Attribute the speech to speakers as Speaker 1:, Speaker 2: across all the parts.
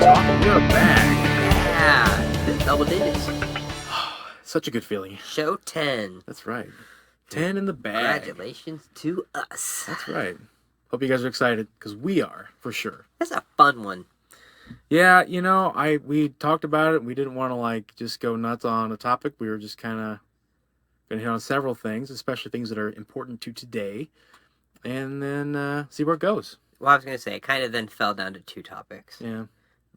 Speaker 1: talking. We are back.
Speaker 2: Yeah, double digits.
Speaker 1: Such a good feeling.
Speaker 2: Show 10.
Speaker 1: That's right. 10 in the bag.
Speaker 2: Congratulations to us.
Speaker 1: That's right. Hope you guys are excited, because we are, for sure.
Speaker 2: That's a fun one.
Speaker 1: Yeah, we talked about it. We didn't want to, just go nuts on a topic. We were just kind of going to hit on several things, especially things that are important to today, and then see where it goes.
Speaker 2: Well, I was going to say, it kind of then fell down to two topics.
Speaker 1: Yeah.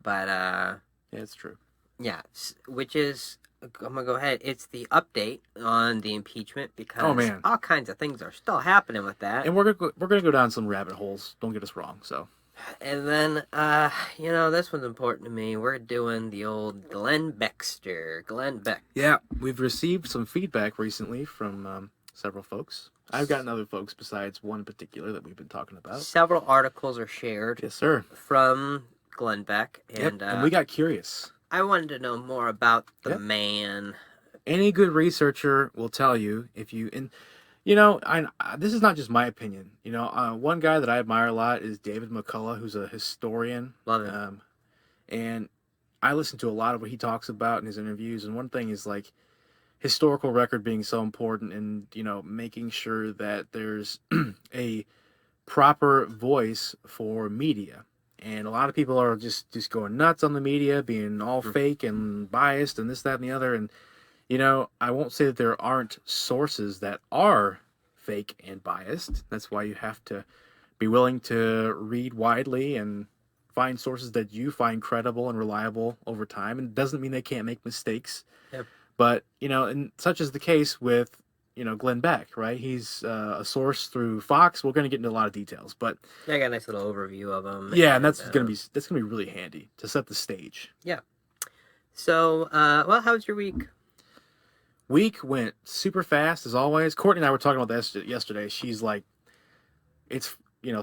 Speaker 2: But,
Speaker 1: yeah, it's true.
Speaker 2: Yeah, which is, I'm going to go ahead. It's the update on the impeachment, because all kinds of things are still happening with that.
Speaker 1: And we're gonna go down some rabbit holes. Don't get us wrong, so.
Speaker 2: And then, this one's important to me. We're doing the old Glenn Beck.
Speaker 1: Yeah, we've received some feedback recently from several folks. I've gotten other folks besides one in particular that we've been talking about.
Speaker 2: Several articles are shared.
Speaker 1: Yes, sir.
Speaker 2: From Glenn Beck.
Speaker 1: And we got curious.
Speaker 2: I wanted to know more about the man.
Speaker 1: Any good researcher will tell you if you... this is not just my opinion. One guy that I admire a lot is David McCullough, who's a historian.
Speaker 2: Love him.
Speaker 1: And I listen to a lot of what he talks about in his interviews. And one thing is, historical record being so important, and, making sure that there's a proper voice for media. And a lot of people are just going nuts on the media, being all fake and biased and this, that, and the other. And, I won't say that there aren't sources that are fake and biased. That's why you have to be willing to read widely and find sources that you find credible and reliable over time. And it doesn't mean they can't make mistakes.
Speaker 2: Yep.
Speaker 1: But, and such is the case with, Glenn Beck, right? He's a source through Fox. We're going to get into a lot of details, but
Speaker 2: I got a nice little overview of him.
Speaker 1: Yeah, and that's going to be really handy to set the stage.
Speaker 2: Yeah. So, how was your week?
Speaker 1: Week went super fast as always. Courtney and I were talking about this yesterday. She's like, it's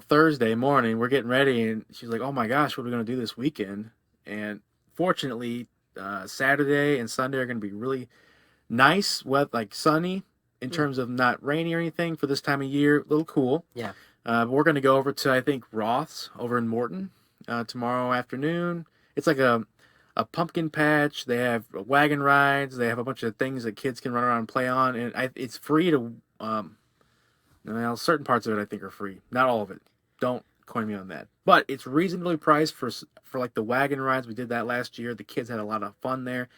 Speaker 1: Thursday morning. We're getting ready, and she's like, "Oh my gosh, what are we going to do this weekend?" And fortunately, Saturday and Sunday are going to be really nice, sunny. In terms of not rainy or anything for this time of year, a little cool.
Speaker 2: Yeah.
Speaker 1: But we're going to go over to, I think, Roth's over in Morton tomorrow afternoon. It's like a pumpkin patch. They have wagon rides. They have a bunch of things that kids can run around and play on. And it's free to, certain parts of it I think are free. Not all of it. Don't coin me on that. But it's reasonably priced for the wagon rides. We did that last year. The kids had a lot of fun there.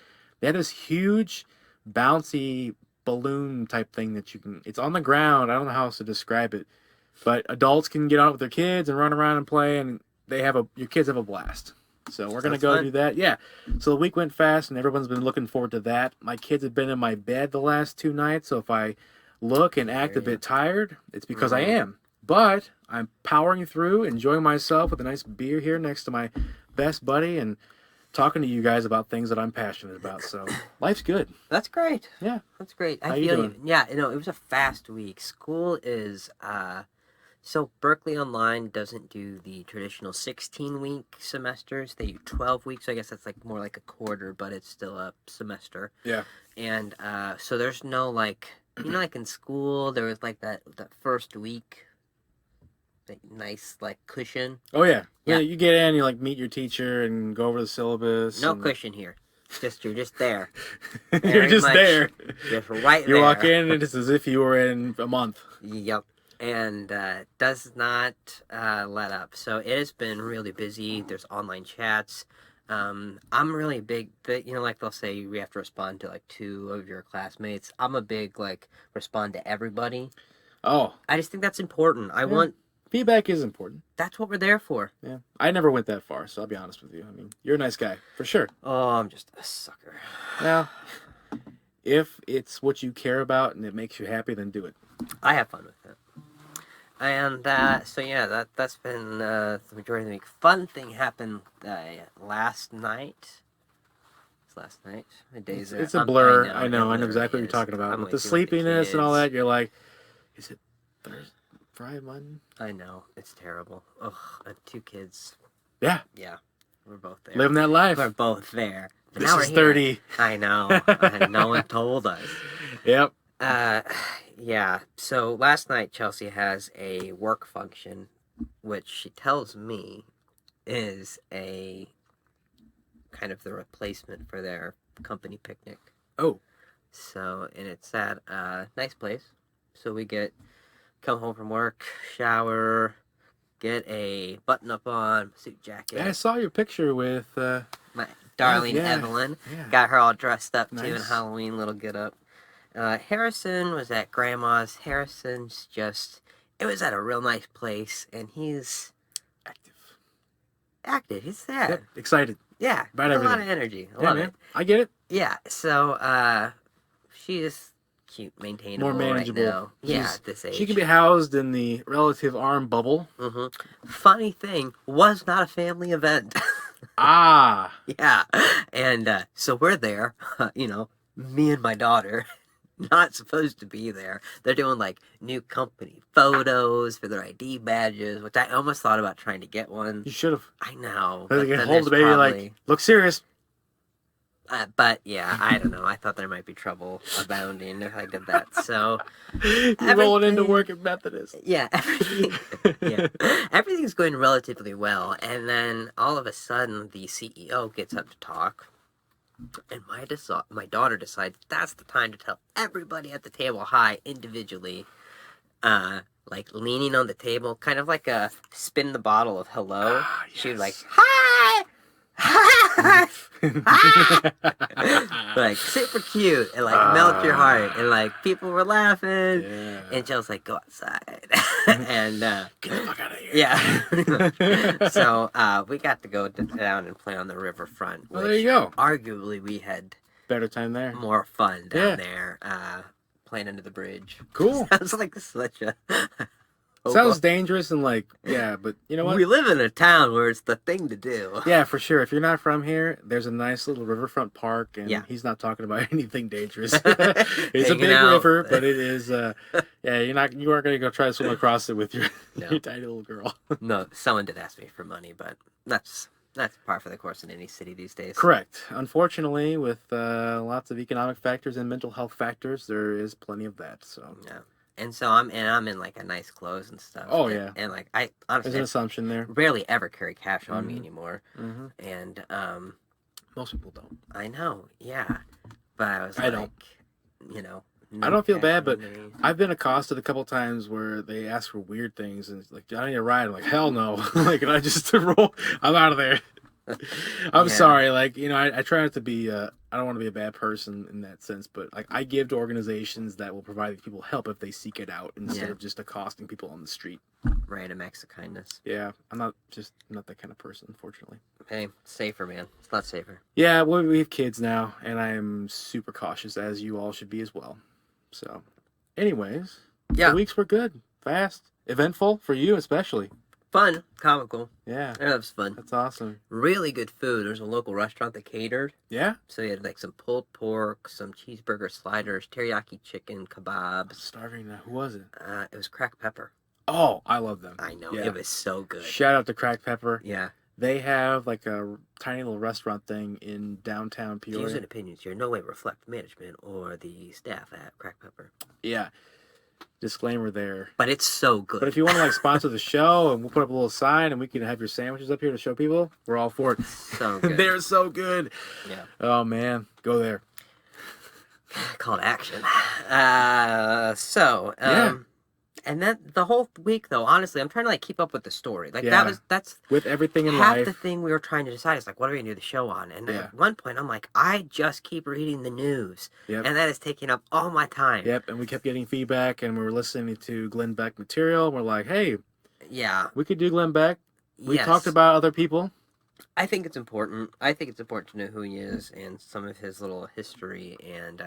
Speaker 1: They had this huge, bouncy balloon type thing that it's on the ground. I don't know how else to describe it, but adults can get on with their kids and run around and play, and your kids have a blast. So we're going to go do that. Yeah. So the week went fast, and everyone's been looking forward to that. My kids have been in my bed the last 2 nights, so if I look and act a bit tired, it's because I am. But I'm powering through, enjoying myself with a nice beer here next to my best buddy, and talking to you guys about things that I'm passionate about. So life's good.
Speaker 2: That's great.
Speaker 1: Yeah.
Speaker 2: That's great.
Speaker 1: How you doing?
Speaker 2: Yeah, it was a fast week. School is, so Berkeley Online doesn't do the traditional 16-week semesters. They do 12 weeks. So I guess that's more like a quarter, but it's still a semester.
Speaker 1: Yeah.
Speaker 2: And so there's no like in school, there was that first week, nice cushion.
Speaker 1: Oh yeah. You get in, you meet your teacher and go over the syllabus.
Speaker 2: No cushion here. You're just there.
Speaker 1: You're just there.
Speaker 2: Just right
Speaker 1: you
Speaker 2: there.
Speaker 1: walk in and it's as if you were in a month.
Speaker 2: Yep. And does not let up. So it has been really busy. There's online chats. I'm really big, they'll say we have to respond to 2 of your classmates. I'm a big respond to everybody.
Speaker 1: Oh.
Speaker 2: I just think that's important. I want
Speaker 1: feedback is important.
Speaker 2: That's what we're there for.
Speaker 1: Yeah. I never went that far, so I'll be honest with you. I mean, you're a nice guy, for sure.
Speaker 2: Oh, I'm just a sucker.
Speaker 1: Now, if it's what you care about and it makes you happy, then do it.
Speaker 2: I have fun with it. And, that's been the majority of the week. Fun thing happened last night. Last night. My days
Speaker 1: it's a blur. I know exactly what you're talking about. With the sleepiness and all that, you're like, is it Thursday? Friday, Monday?
Speaker 2: I know. It's terrible. Ugh, I have 2 kids.
Speaker 1: Yeah.
Speaker 2: Yeah. We're both there.
Speaker 1: Living that life.
Speaker 2: We're both there.
Speaker 1: But this is 30.
Speaker 2: I know. No one told us.
Speaker 1: Yep.
Speaker 2: Yeah. So last night, Chelsea has a work function, which she tells me is a kind of the replacement for their company picnic.
Speaker 1: Oh,
Speaker 2: So, and it's at a nice place. So we come home from work, shower, get a button-up on, suit jacket.
Speaker 1: yeah, I saw your picture with.
Speaker 2: My darling
Speaker 1: yeah,
Speaker 2: Evelyn.
Speaker 1: yeah.
Speaker 2: Got her all dressed up, too, in
Speaker 1: Nice.
Speaker 2: Halloween little get-up. Harrison was at Grandma's. Harrison's just... It was at a real nice place, and he's active. He's sad.
Speaker 1: Yep, excited.
Speaker 2: Yeah,
Speaker 1: About
Speaker 2: a lot
Speaker 1: everything.
Speaker 2: of energy. I
Speaker 1: Yeah,
Speaker 2: love
Speaker 1: man.
Speaker 2: it.
Speaker 1: I get it.
Speaker 2: Yeah, so she is cute, maintainable
Speaker 1: More manageable.
Speaker 2: right now. Yeah,
Speaker 1: She's-
Speaker 2: at this age.
Speaker 1: She can be housed in the relative arm bubble.
Speaker 2: Funny thing, was not a family event.
Speaker 1: Ah,
Speaker 2: Yeah, and so we're there, me and my daughter, not supposed to be there. They're doing like new company photos for their ID badges, which I almost thought about trying to get one.
Speaker 1: you should have.
Speaker 2: I know.
Speaker 1: They can
Speaker 2: then
Speaker 1: hold the
Speaker 2: there's
Speaker 1: baby
Speaker 2: probably-
Speaker 1: like, look serious.
Speaker 2: But yeah, I don't know. I thought there might be trouble abounding if I did that. So
Speaker 1: You're rolling into
Speaker 2: everything-
Speaker 1: work at Methodist.
Speaker 2: yeah, everything's going relatively well. And then all of a sudden, the CEO gets up to talk, and my daughter decides that's the time to tell everybody at the table hi individually. Like leaning on the table, kind of like a spin the bottle of hello.
Speaker 1: Ah,
Speaker 2: She was like,
Speaker 1: yes.
Speaker 2: hi! Hi! Like super cute and like melt your heart, and like people were laughing,
Speaker 1: Yeah.
Speaker 2: and Joe's like, go outside. And
Speaker 1: Get the fuck out of here.
Speaker 2: yeah. So we got to go down and play on the riverfront,
Speaker 1: Well,
Speaker 2: which
Speaker 1: there you go.
Speaker 2: arguably we had
Speaker 1: Better time there.
Speaker 2: more fun down
Speaker 1: Yeah.
Speaker 2: there, playing under the bridge.
Speaker 1: Cool.
Speaker 2: Sounds like such a
Speaker 1: Sounds dangerous and like, yeah, but you know what?
Speaker 2: We live in a town where it's the thing to do.
Speaker 1: Yeah, for sure. If you're not from here, there's a nice little riverfront park, and
Speaker 2: Yeah.
Speaker 1: he's not talking about anything dangerous. It's a
Speaker 2: Hanging
Speaker 1: big
Speaker 2: out.
Speaker 1: river, but it is. Yeah, you aren't gonna go try to swim across it with your,
Speaker 2: No.
Speaker 1: your tiny little girl.
Speaker 2: No, someone did ask me for money, but that's par for the course in any city these days.
Speaker 1: Correct. Unfortunately, with lots of economic factors and mental health factors, there is plenty of that. So
Speaker 2: Yeah. And so I'm in like a nice clothes and stuff.
Speaker 1: Oh,
Speaker 2: and,
Speaker 1: yeah.
Speaker 2: And like I
Speaker 1: there's
Speaker 2: honestly
Speaker 1: an assumption there.
Speaker 2: rarely ever carry cash on me
Speaker 1: Mhm.
Speaker 2: anymore.
Speaker 1: Hmm.
Speaker 2: And
Speaker 1: Most people don't.
Speaker 2: I know, yeah. But I was
Speaker 1: I
Speaker 2: like,
Speaker 1: don't.
Speaker 2: no
Speaker 1: I don't feel
Speaker 2: cash
Speaker 1: bad,
Speaker 2: on
Speaker 1: but
Speaker 2: me.
Speaker 1: I've been accosted a couple times where they ask for weird things, and it's like, I need a ride. I'm like, hell no. Like, and I just roll. I'm out of there. I'm
Speaker 2: Yeah.
Speaker 1: sorry. Like, I try not to be. I don't want to be a bad person in that sense, but like, I give to organizations that will provide people help if they seek it out instead
Speaker 2: Yeah.
Speaker 1: of just accosting people on the street.
Speaker 2: Random acts of kindness.
Speaker 1: Yeah, I'm not that kind of person, unfortunately.
Speaker 2: Hey, safer, man. It's not safer.
Speaker 1: Yeah, well, we have kids now, and I am super cautious, as you all should be as well. So, anyways,
Speaker 2: Yeah.
Speaker 1: the weeks were good, fast, eventful for you especially.
Speaker 2: Fun, comical.
Speaker 1: Yeah,
Speaker 2: That was fun.
Speaker 1: that's awesome.
Speaker 2: Really good food. There's a local restaurant that catered.
Speaker 1: Yeah,
Speaker 2: So you had like some pulled pork, some cheeseburger sliders, teriyaki chicken,
Speaker 1: I'm
Speaker 2: kebabs.
Speaker 1: starving now. Who was it?
Speaker 2: It was cracked pepper.
Speaker 1: Oh, I love them.
Speaker 2: I know.
Speaker 1: Yeah.
Speaker 2: It was so good.
Speaker 1: Shout out to Crack Pepper.
Speaker 2: Yeah.
Speaker 1: They have like a tiny little restaurant thing in downtown
Speaker 2: Views
Speaker 1: Peoria.
Speaker 2: and opinions here in no way reflect management or the staff at Cracked Pepper.
Speaker 1: Yeah, disclaimer there.
Speaker 2: But it's so good.
Speaker 1: But if you want to like sponsor the show, and we'll put up a little sign, and we can have your sandwiches up here to show people, we're all for it.
Speaker 2: So good.
Speaker 1: They're so good.
Speaker 2: Yeah.
Speaker 1: Oh man, go there.
Speaker 2: Call to action.
Speaker 1: Yeah.
Speaker 2: And then the whole week, though, honestly, I'm trying to like keep up with the story. Like
Speaker 1: Yeah.
Speaker 2: that's
Speaker 1: With everything in
Speaker 2: half
Speaker 1: life.
Speaker 2: the thing we were trying to decide is like, what are we gonna do the show on? And
Speaker 1: Yeah.
Speaker 2: at one point, I'm like, I just keep reading the news,
Speaker 1: Yep.
Speaker 2: and that is taking up all my time.
Speaker 1: Yep, and we kept getting feedback, and we were listening to Glenn Beck material. And we're like, hey,
Speaker 2: Yeah.
Speaker 1: we could do Glenn Beck. We
Speaker 2: Yes.
Speaker 1: talked about other people.
Speaker 2: I think it's important. I think it's important to know who he is and some of his little history and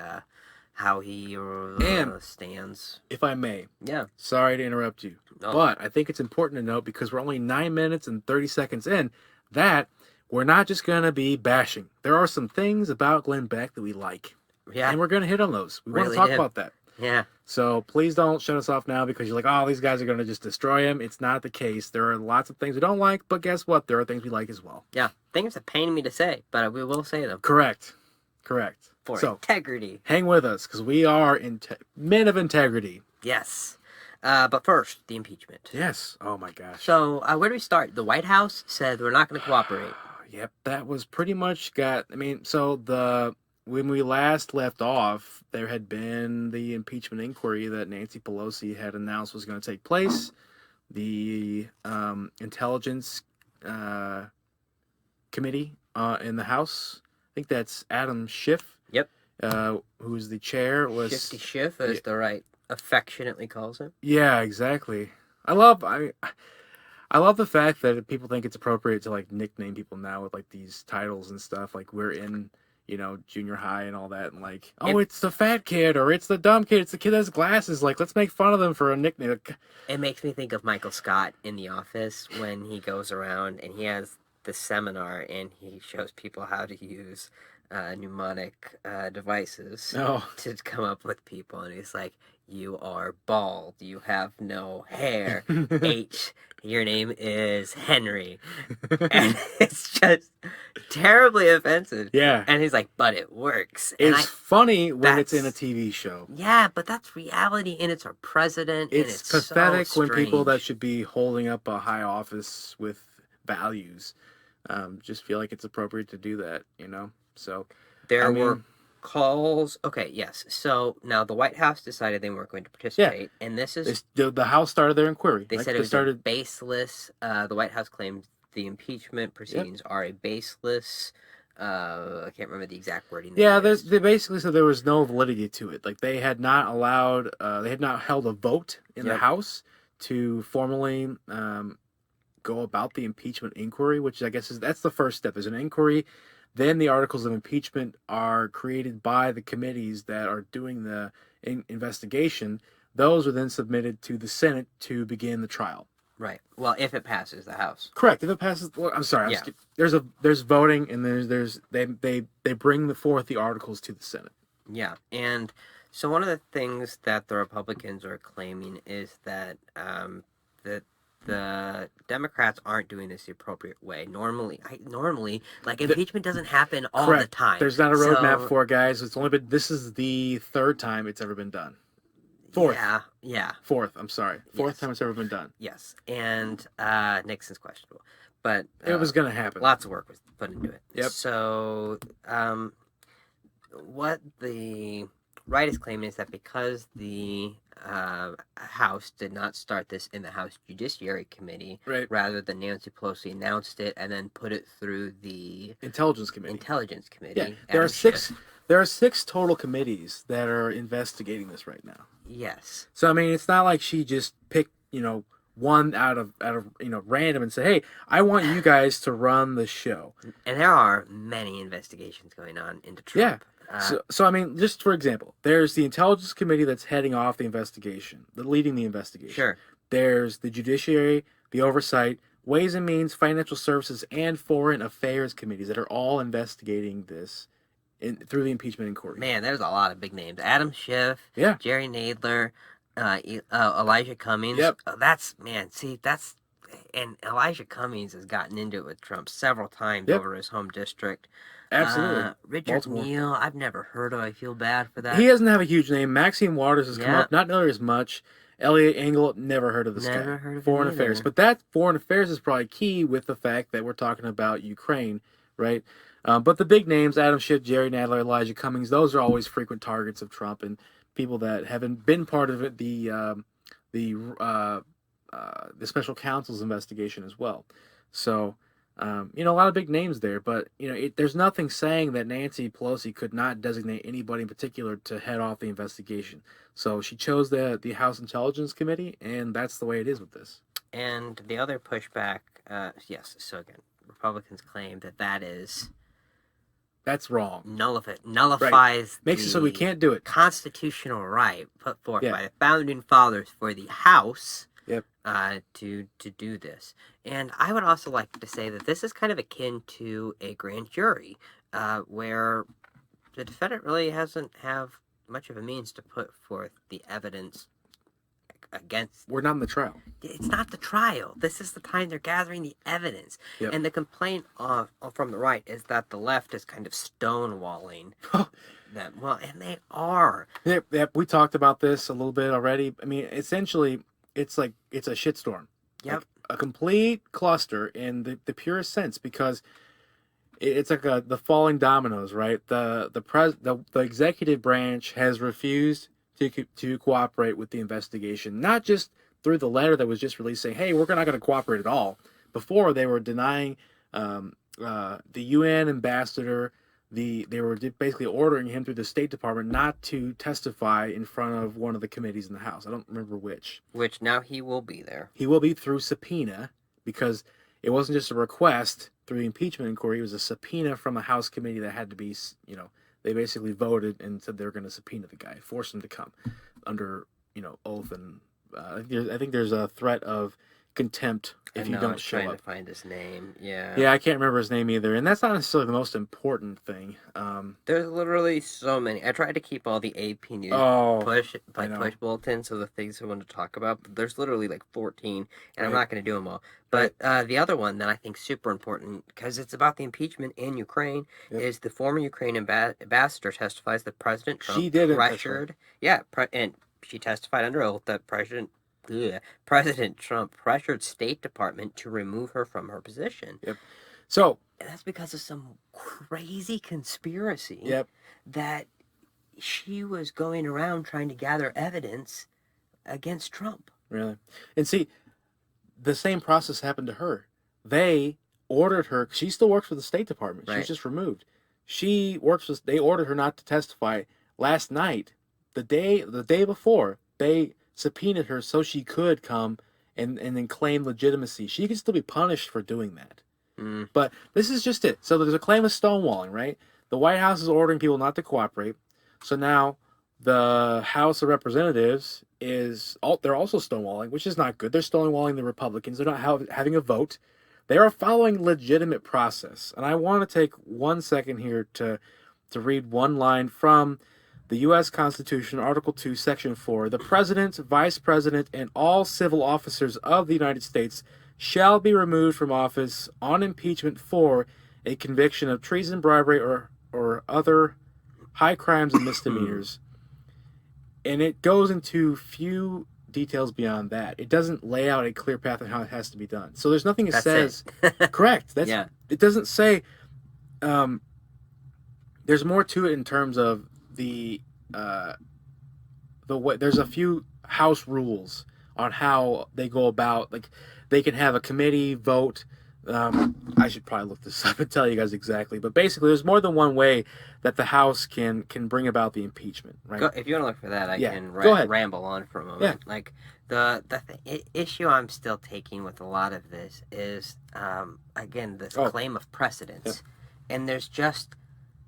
Speaker 2: how he
Speaker 1: And-
Speaker 2: stands.
Speaker 1: If I may,
Speaker 2: Yeah.
Speaker 1: sorry to interrupt you,
Speaker 2: No.
Speaker 1: but I think it's important to note, because we're only 9 minutes and 30 seconds in, that we're not just going to be bashing. There are some things about Glenn Beck that we like,
Speaker 2: Yeah.
Speaker 1: and we're going to hit on those. We want
Speaker 2: Really
Speaker 1: to talk
Speaker 2: did.
Speaker 1: about that.
Speaker 2: Yeah.
Speaker 1: So please don't shut us off now because you're like, oh, these guys are going to just destroy him. It's not the case. There are lots of things we don't like, but guess what? There are things we like as well.
Speaker 2: Yeah. Things that pain me to say, but we will say them
Speaker 1: Correct.
Speaker 2: for
Speaker 1: So
Speaker 2: integrity.
Speaker 1: hang with us because we are men of integrity.
Speaker 2: Yes. But first, the impeachment.
Speaker 1: Yes. Oh my gosh.
Speaker 2: So, where do we start? The White House said we're not going to cooperate.
Speaker 1: Yep, that was pretty much got. I mean, so the when we last left off, there had been the impeachment inquiry that Nancy Pelosi had announced was going to take place. The intelligence uh, committee in the House. I think that's Adam Schiff.
Speaker 2: Yep.
Speaker 1: Who's the chair?
Speaker 2: Shifty Schiff, as the right affectionately calls him.
Speaker 1: Yeah, exactly. I love the fact that people think it's appropriate to like nickname people now with like these titles and stuff. Like we're in, junior high and all that, and like, oh, it's the fat kid or it's the dumb kid. It's the kid that has glasses. Like, let's make fun of them for a nickname.
Speaker 2: It makes me think of Michael Scott in The Office when he goes around and he has the seminar and he shows people how to use mnemonic devices to come up with people. And he's like, you are bald. You have no hair. H, your name is Henry. And it's just terribly offensive.
Speaker 1: Yeah.
Speaker 2: And he's like, but it works.
Speaker 1: It's funny when it's in a TV show.
Speaker 2: Yeah, but that's reality, and it's our president.
Speaker 1: It's pathetic when people that should be holding up a high office with values just feel like it's appropriate to do that, So
Speaker 2: there were calls. Okay, yes. So now the White House decided they weren't going to participate, and this is
Speaker 1: the House started their inquiry.
Speaker 2: They said it was baseless. The White House claimed the impeachment proceedings are a baseless. I can't remember the exact wording.
Speaker 1: Yeah, they basically said there was no validity to it. Like they had not allowed, they had not held a vote in the House to formally go about the impeachment inquiry, which I guess that's the first step. Is an inquiry. Then the articles of impeachment are created by the committees that are doing the investigation. Those are then submitted to the Senate to begin the trial.
Speaker 2: Right. Well, if it passes the House.
Speaker 1: Correct. If it passes, well, I'm sorry. There's voting, and they bring forth the articles to the Senate.
Speaker 2: Yeah, and so one of the things that the Republicans are claiming is that that the Democrats aren't doing this the appropriate way. Normally, impeachment doesn't happen all the time.
Speaker 1: There's not a roadmap for it, guys. This is the third time it's ever been done. Fourth.
Speaker 2: Yeah.
Speaker 1: Fourth, I'm sorry. Fourth time it's ever been done.
Speaker 2: Yes, and Nixon's questionable. But
Speaker 1: it was going to happen.
Speaker 2: Lots of work was put into it.
Speaker 1: Yep.
Speaker 2: So, what the right is claiming is that because the House did not start this in the House Judiciary Committee, rather than Nancy Pelosi announced it and then put it through the
Speaker 1: Intelligence Committee.
Speaker 2: Yeah,
Speaker 1: there are six total committees that are investigating this right now.
Speaker 2: Yes.
Speaker 1: So I mean, it's not like she just picked, one out of random and said, "Hey, I want you guys to run the show."
Speaker 2: And there are many investigations going on into Trump.
Speaker 1: Yeah. So I mean, just for example, there's the Intelligence Committee that's heading off the investigation, leading the investigation.
Speaker 2: Sure.
Speaker 1: There's the Judiciary, the Oversight, Ways and Means, Financial Services, and Foreign Affairs committees that are all investigating this through the impeachment inquiry.
Speaker 2: Man, there's a lot of big names. Adam Schiff, Jerry Nadler, Elijah Cummings.
Speaker 1: Yep.
Speaker 2: And Elijah Cummings has gotten into it with Trump several times over his home district.
Speaker 1: Absolutely.
Speaker 2: Richard Neal, I've never heard of. I feel bad for that.
Speaker 1: He doesn't have a huge name. Maxine Waters has come up, not nearly as much. Elliot Engel, never heard of this guy.
Speaker 2: Never heard of
Speaker 1: Foreign Affairs. But that Foreign Affairs is probably key with the fact that we're talking about Ukraine, right? But the big names, Adam Schiff, Jerry Nadler, Elijah Cummings, those are always frequent targets of Trump and people that haven't been part of it, the special counsel's investigation as well. So, a lot of big names there, but, there's nothing saying that Nancy Pelosi could not designate anybody in particular to head off the investigation. So she chose the House Intelligence Committee, and that's the way it is with this.
Speaker 2: And the other pushback, so again, Republicans claim that's wrong. Nullifies
Speaker 1: makes it so we can't do it.
Speaker 2: Constitutional right put forth by the founding fathers for the House to do this. And I would also like to say that this is kind of akin to a grand jury, where the defendant really hasn't have much of a means to put forth the evidence against.
Speaker 1: We're not in the trial.
Speaker 2: It's not the trial. This is the time they're gathering the evidence.
Speaker 1: Yep.
Speaker 2: And the complaint from the right is that the left is kind of stonewalling them. Well, and they are.
Speaker 1: Yep, we talked about this a little bit already. I mean, essentially, it's a shitstorm.
Speaker 2: Yep.
Speaker 1: Like a complete cluster in the purest sense, because it's like the falling dominoes, right? The executive branch has refused to cooperate with the investigation, not just through the letter that was just released saying, "Hey, we're not going to cooperate at all." Before they were denying the UN ambassador. They were basically ordering him through the State Department not to testify in front of one of the committees in the House. I don't remember which.
Speaker 2: Which now he will be there.
Speaker 1: He will be through subpoena because it wasn't just a request through the impeachment inquiry. It was a subpoena from a House committee that had to be, they basically voted and said they were going to subpoena the guy, force him to come under, oath. And I think there's a threat of contempt if you don't show up.
Speaker 2: I'm trying to find his name. Yeah.
Speaker 1: Yeah, I can't remember his name either, and that's not necessarily the most important thing.
Speaker 2: There's literally so many. I tried to keep all the AP news push bulletins of the things we want to talk about, but there's literally like 14, and I'm not going to do them all. But the other one that I think is super important, because it's about the impeachment in Ukraine, is the former Ukraine ambassador testifies that President Trump pressured. And she testified under oath that President Trump pressured State Department to remove her from her position.
Speaker 1: Yep. So,
Speaker 2: and that's because of some crazy conspiracy.
Speaker 1: Yep.
Speaker 2: That she was going around trying to gather evidence against Trump.
Speaker 1: Really? And see, the same process happened to her. They ordered her. She still works for the State Department. She was just removed. They ordered her not to testify. Last night, the day before, they subpoenaed her so she could come and then claim legitimacy. She can still be punished for doing that. But this is just it. So there's a claim of stonewalling, right? The White House is ordering people not to cooperate. So now the House of Representatives they're also stonewalling, which is not good. They're stonewalling the Republicans. They're not having a vote. They are following legitimate process. And I want to take 1 second here to read one line from the U.S. Constitution, Article 2, Section 4, the President, Vice President, and all civil officers of the United States shall be removed from office on impeachment for a conviction of treason, bribery, or other high crimes and misdemeanors. And it goes into few details beyond that. It doesn't lay out a clear path on how it has to be done. So there's nothing that says... Correct. It doesn't say... there's more to it in terms of the way. There's a few House rules on how they go about, like they can have a committee vote. I should probably look this up and tell you guys exactly, but basically there's more than one way that the House can bring about the impeachment, right?
Speaker 2: If you want to look for that, I can ramble on for a moment.
Speaker 1: Yeah.
Speaker 2: Like the issue I'm still taking with a lot of this is again this claim of precedence. And there's just,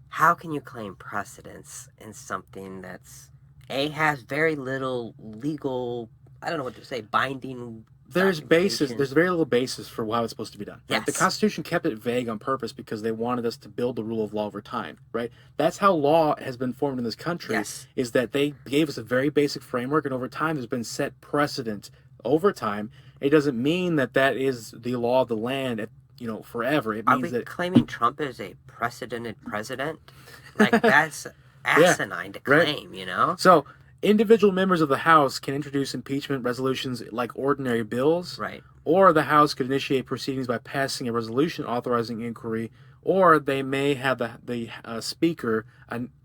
Speaker 2: how can you claim precedence in something that's has very little legal, I don't know what to say, binding.
Speaker 1: There's very little basis for how it's supposed to be done. Right? Yes. The Constitution kept it vague on purpose because they wanted us to build the rule of law over time, right? That's how law has been formed in this country, is that they gave us a very basic framework, and over time there's been set precedent over time. It doesn't mean that is the law of the land, forever. It means that
Speaker 2: claiming Trump is a precedented president? Like, that's asinine to claim,
Speaker 1: So, individual members of the House can introduce impeachment resolutions like ordinary bills.
Speaker 2: Right.
Speaker 1: Or the House could initiate proceedings by passing a resolution authorizing inquiry, or they may have the Speaker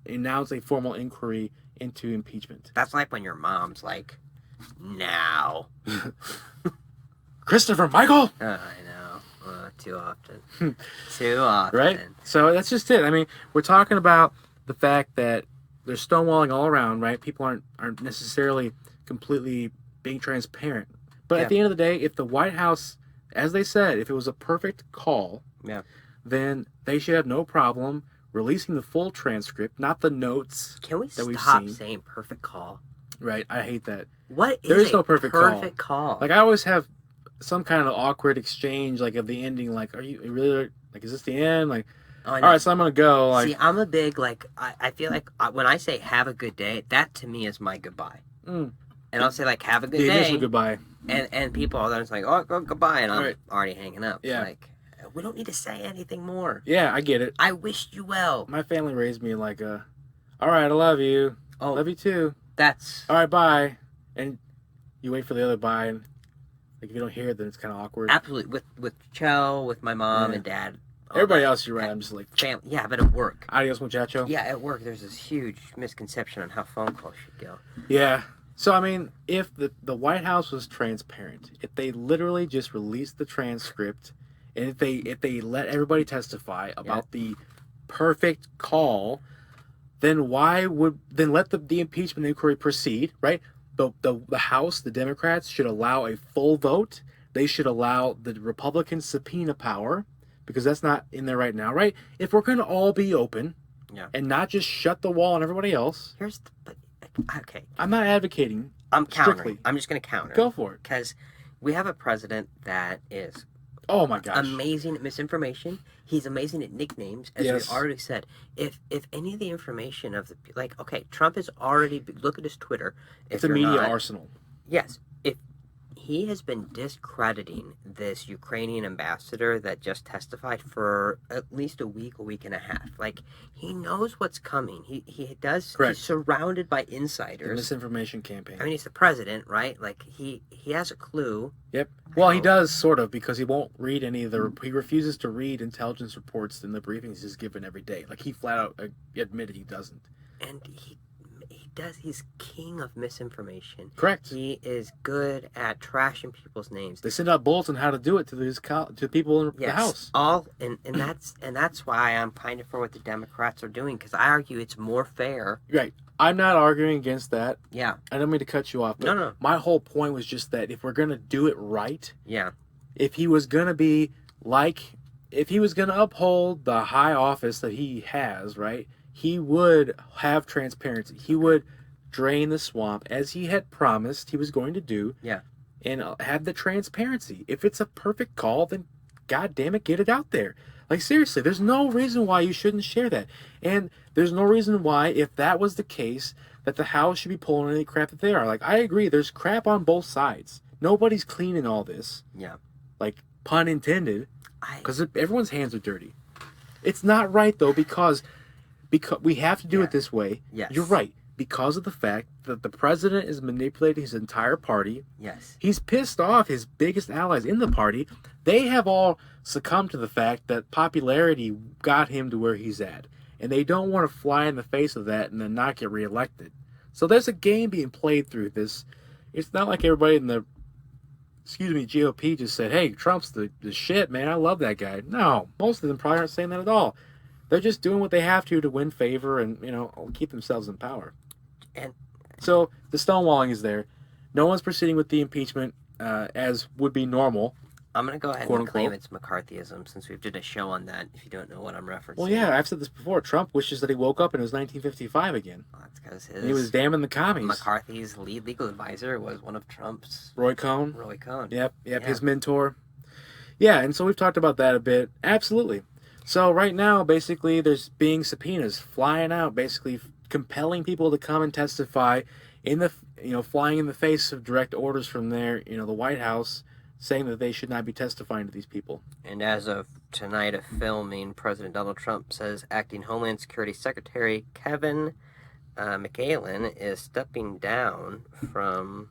Speaker 1: announce a formal inquiry into impeachment.
Speaker 2: That's like when your mom's like, now.
Speaker 1: Christopher Michael!
Speaker 2: I know. Too often. Too often.
Speaker 1: Right? So that's just it. I mean, we're talking about the fact that there's stonewalling all around, right? People aren't necessarily completely being transparent. But at the end of the day, if the White House, as they said, if it was a perfect call, then they should have no problem releasing the full transcript, not the notes.
Speaker 2: Can we
Speaker 1: that we've
Speaker 2: stop
Speaker 1: seen.
Speaker 2: Saying perfect call?
Speaker 1: Right. I hate that.
Speaker 2: What
Speaker 1: there is no perfect
Speaker 2: call?
Speaker 1: Like, I always have some kind of awkward exchange, like, at the ending, like, are you really, like, is this the end? Like, all right, so I'm going to go. Like,
Speaker 2: see, I'm a big, like, I feel like when I say have a good day, that to me is my goodbye. And I'll say, like, have a good day.
Speaker 1: The initial goodbye.
Speaker 2: And people are then like, oh, goodbye, and I'm already hanging up.
Speaker 1: Yeah.
Speaker 2: Like, we don't need to say anything more.
Speaker 1: Yeah, I get it.
Speaker 2: I wish you well.
Speaker 1: My family raised me like, all right, I love you.
Speaker 2: Oh,
Speaker 1: love you too.
Speaker 2: That's...
Speaker 1: All right, bye. And you wait for the other bye, and like, if you don't hear it, then it's kind of awkward.
Speaker 2: Absolutely. With Cho, with my mom and dad,
Speaker 1: Everybody else, you're right. I'm just like,
Speaker 2: yeah, but at work.
Speaker 1: Adios, muchacho.
Speaker 2: Yeah, at work, there's this huge misconception on how phone calls should go.
Speaker 1: Yeah. So, I mean, if the White House was transparent, if they literally just released the transcript, and if they let everybody testify about the perfect call, then let the impeachment inquiry proceed, right? The House, the Democrats should allow a full vote. They should allow the Republican subpoena power, because that's not in there right now, right? If we're going to all be open and not just shut the wall on everybody else.
Speaker 2: Okay.
Speaker 1: I'm not advocating.
Speaker 2: I'm countering.
Speaker 1: Strictly.
Speaker 2: I'm just going to counter.
Speaker 1: Go for it.
Speaker 2: Because we have a president that is
Speaker 1: oh my gosh,
Speaker 2: amazing at misinformation. He's amazing at nicknames, as we already said. If any of the information of Trump has already look at his Twitter.
Speaker 1: It's a media arsenal.
Speaker 2: Yes. If he has been discrediting this Ukrainian ambassador that just testified for at least a week and a half. Like, he knows what's coming. He does.
Speaker 1: Correct.
Speaker 2: He's surrounded by insiders.
Speaker 1: The misinformation campaign.
Speaker 2: I mean, he's the president, right? Like, he has a clue.
Speaker 1: Yep. Well, he does, sort of, because he won't read any of the... He refuses to read intelligence reports in the briefings he's given every day. Like, he flat out admitted he doesn't.
Speaker 2: And he does. He's king of misinformation.
Speaker 1: Correct.
Speaker 2: He is good at trashing people's names.
Speaker 1: They send out bullets on how to do it to people in the House.
Speaker 2: And that's why I'm kind of for what the Democrats are doing, because I argue it's more fair.
Speaker 1: Right. I'm not arguing against that.
Speaker 2: Yeah.
Speaker 1: I don't mean to cut you off. But
Speaker 2: no.
Speaker 1: My whole point was just that if we're going to do it right.
Speaker 2: Yeah.
Speaker 1: If he was going to uphold the high office that he has, right, he would have transparency. He would drain the swamp as he had promised he was going to do.
Speaker 2: Yeah.
Speaker 1: And have the transparency. If it's a perfect call, then God damn it, get it out there. Like, seriously, there's no reason why you shouldn't share that. And there's no reason why, if that was the case, that the House should be pulling any crap that they are. Like, I agree, there's crap on both sides. Nobody's clean in all this.
Speaker 2: Yeah.
Speaker 1: Like, pun intended. Because everyone's hands are dirty. It's not right, though, because we have to do it this way.
Speaker 2: Yes.
Speaker 1: You're right. Because of the fact that the president is manipulating his entire party.
Speaker 2: Yes.
Speaker 1: He's pissed off his biggest allies in the party. They have all succumbed to the fact that popularity got him to where he's at. And they don't want to fly in the face of that and then not get reelected. So there's a game being played through this. It's not like everybody in the GOP just said, hey, Trump's the shit, man. I love that guy. No, most of them probably aren't saying that at all. They're just doing what they have to win favor and, keep themselves in power.
Speaker 2: And
Speaker 1: so the stonewalling is there. No one's proceeding with the impeachment as would be normal.
Speaker 2: I'm going to go ahead and claim it's McCarthyism, since we did a show on that, if you don't know what I'm referencing.
Speaker 1: Well, yeah, I've said this before. Trump wishes that he woke up and it was 1955 again.
Speaker 2: Well, that's because
Speaker 1: he was damning the commies.
Speaker 2: McCarthy's lead legal advisor was one of Trump's...
Speaker 1: Roy Cohn. Yep, his mentor. Yeah, and so we've talked about that a bit. Absolutely. So right now, basically, there's being subpoenas flying out, basically compelling people to come and testify flying in the face of direct orders from there, the White House, saying that they should not be testifying to these people.
Speaker 2: And as of tonight of filming, President Donald Trump says acting Homeland Security Secretary Kevin McAllen is stepping down from,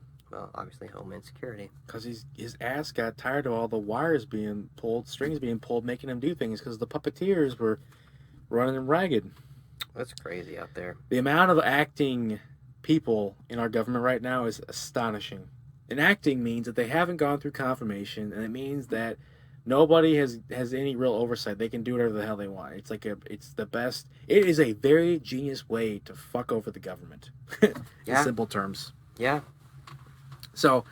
Speaker 2: obviously Homeland Security.
Speaker 1: Because his ass got tired of all the wires being pulled, strings being pulled, making him do things, because the puppeteers were running him ragged.
Speaker 2: That's crazy out there. The
Speaker 1: amount of acting people in our government right now is astonishing. And acting means that they haven't gone through confirmation, and it means that nobody has any real oversight. They can do whatever the hell they want. It's the best. It is a very genius way to fuck over the government. In simple terms.
Speaker 2: Yeah.
Speaker 1: So,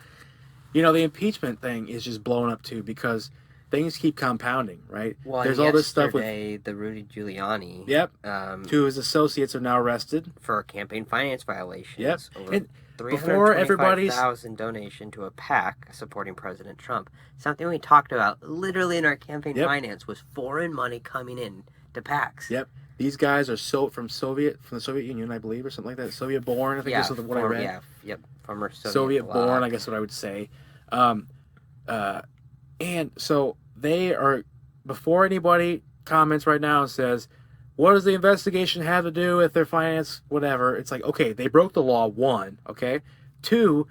Speaker 1: the impeachment thing is just blowing up too, because things keep compounding, right?
Speaker 2: Well,
Speaker 1: there's all this stuff with
Speaker 2: the Rudy Giuliani.
Speaker 1: Yep. 2 of his associates are now arrested
Speaker 2: for campaign finance violations.
Speaker 1: Yep.
Speaker 2: And before everybody's $325,000 donation to a PAC supporting President Trump. Something we talked about literally in our campaign finance was foreign money coming in to PACs.
Speaker 1: Yep. These guys are from the Soviet Union, I believe, or something like that. Soviet born, I think this is what I read.
Speaker 2: Yeah. Yep. From
Speaker 1: Soviet born, I guess what I would say. And so they are, before anybody comments right now and says, what does the investigation have to do with their finance, whatever? It's like, okay, they broke the law, 1, okay? 2,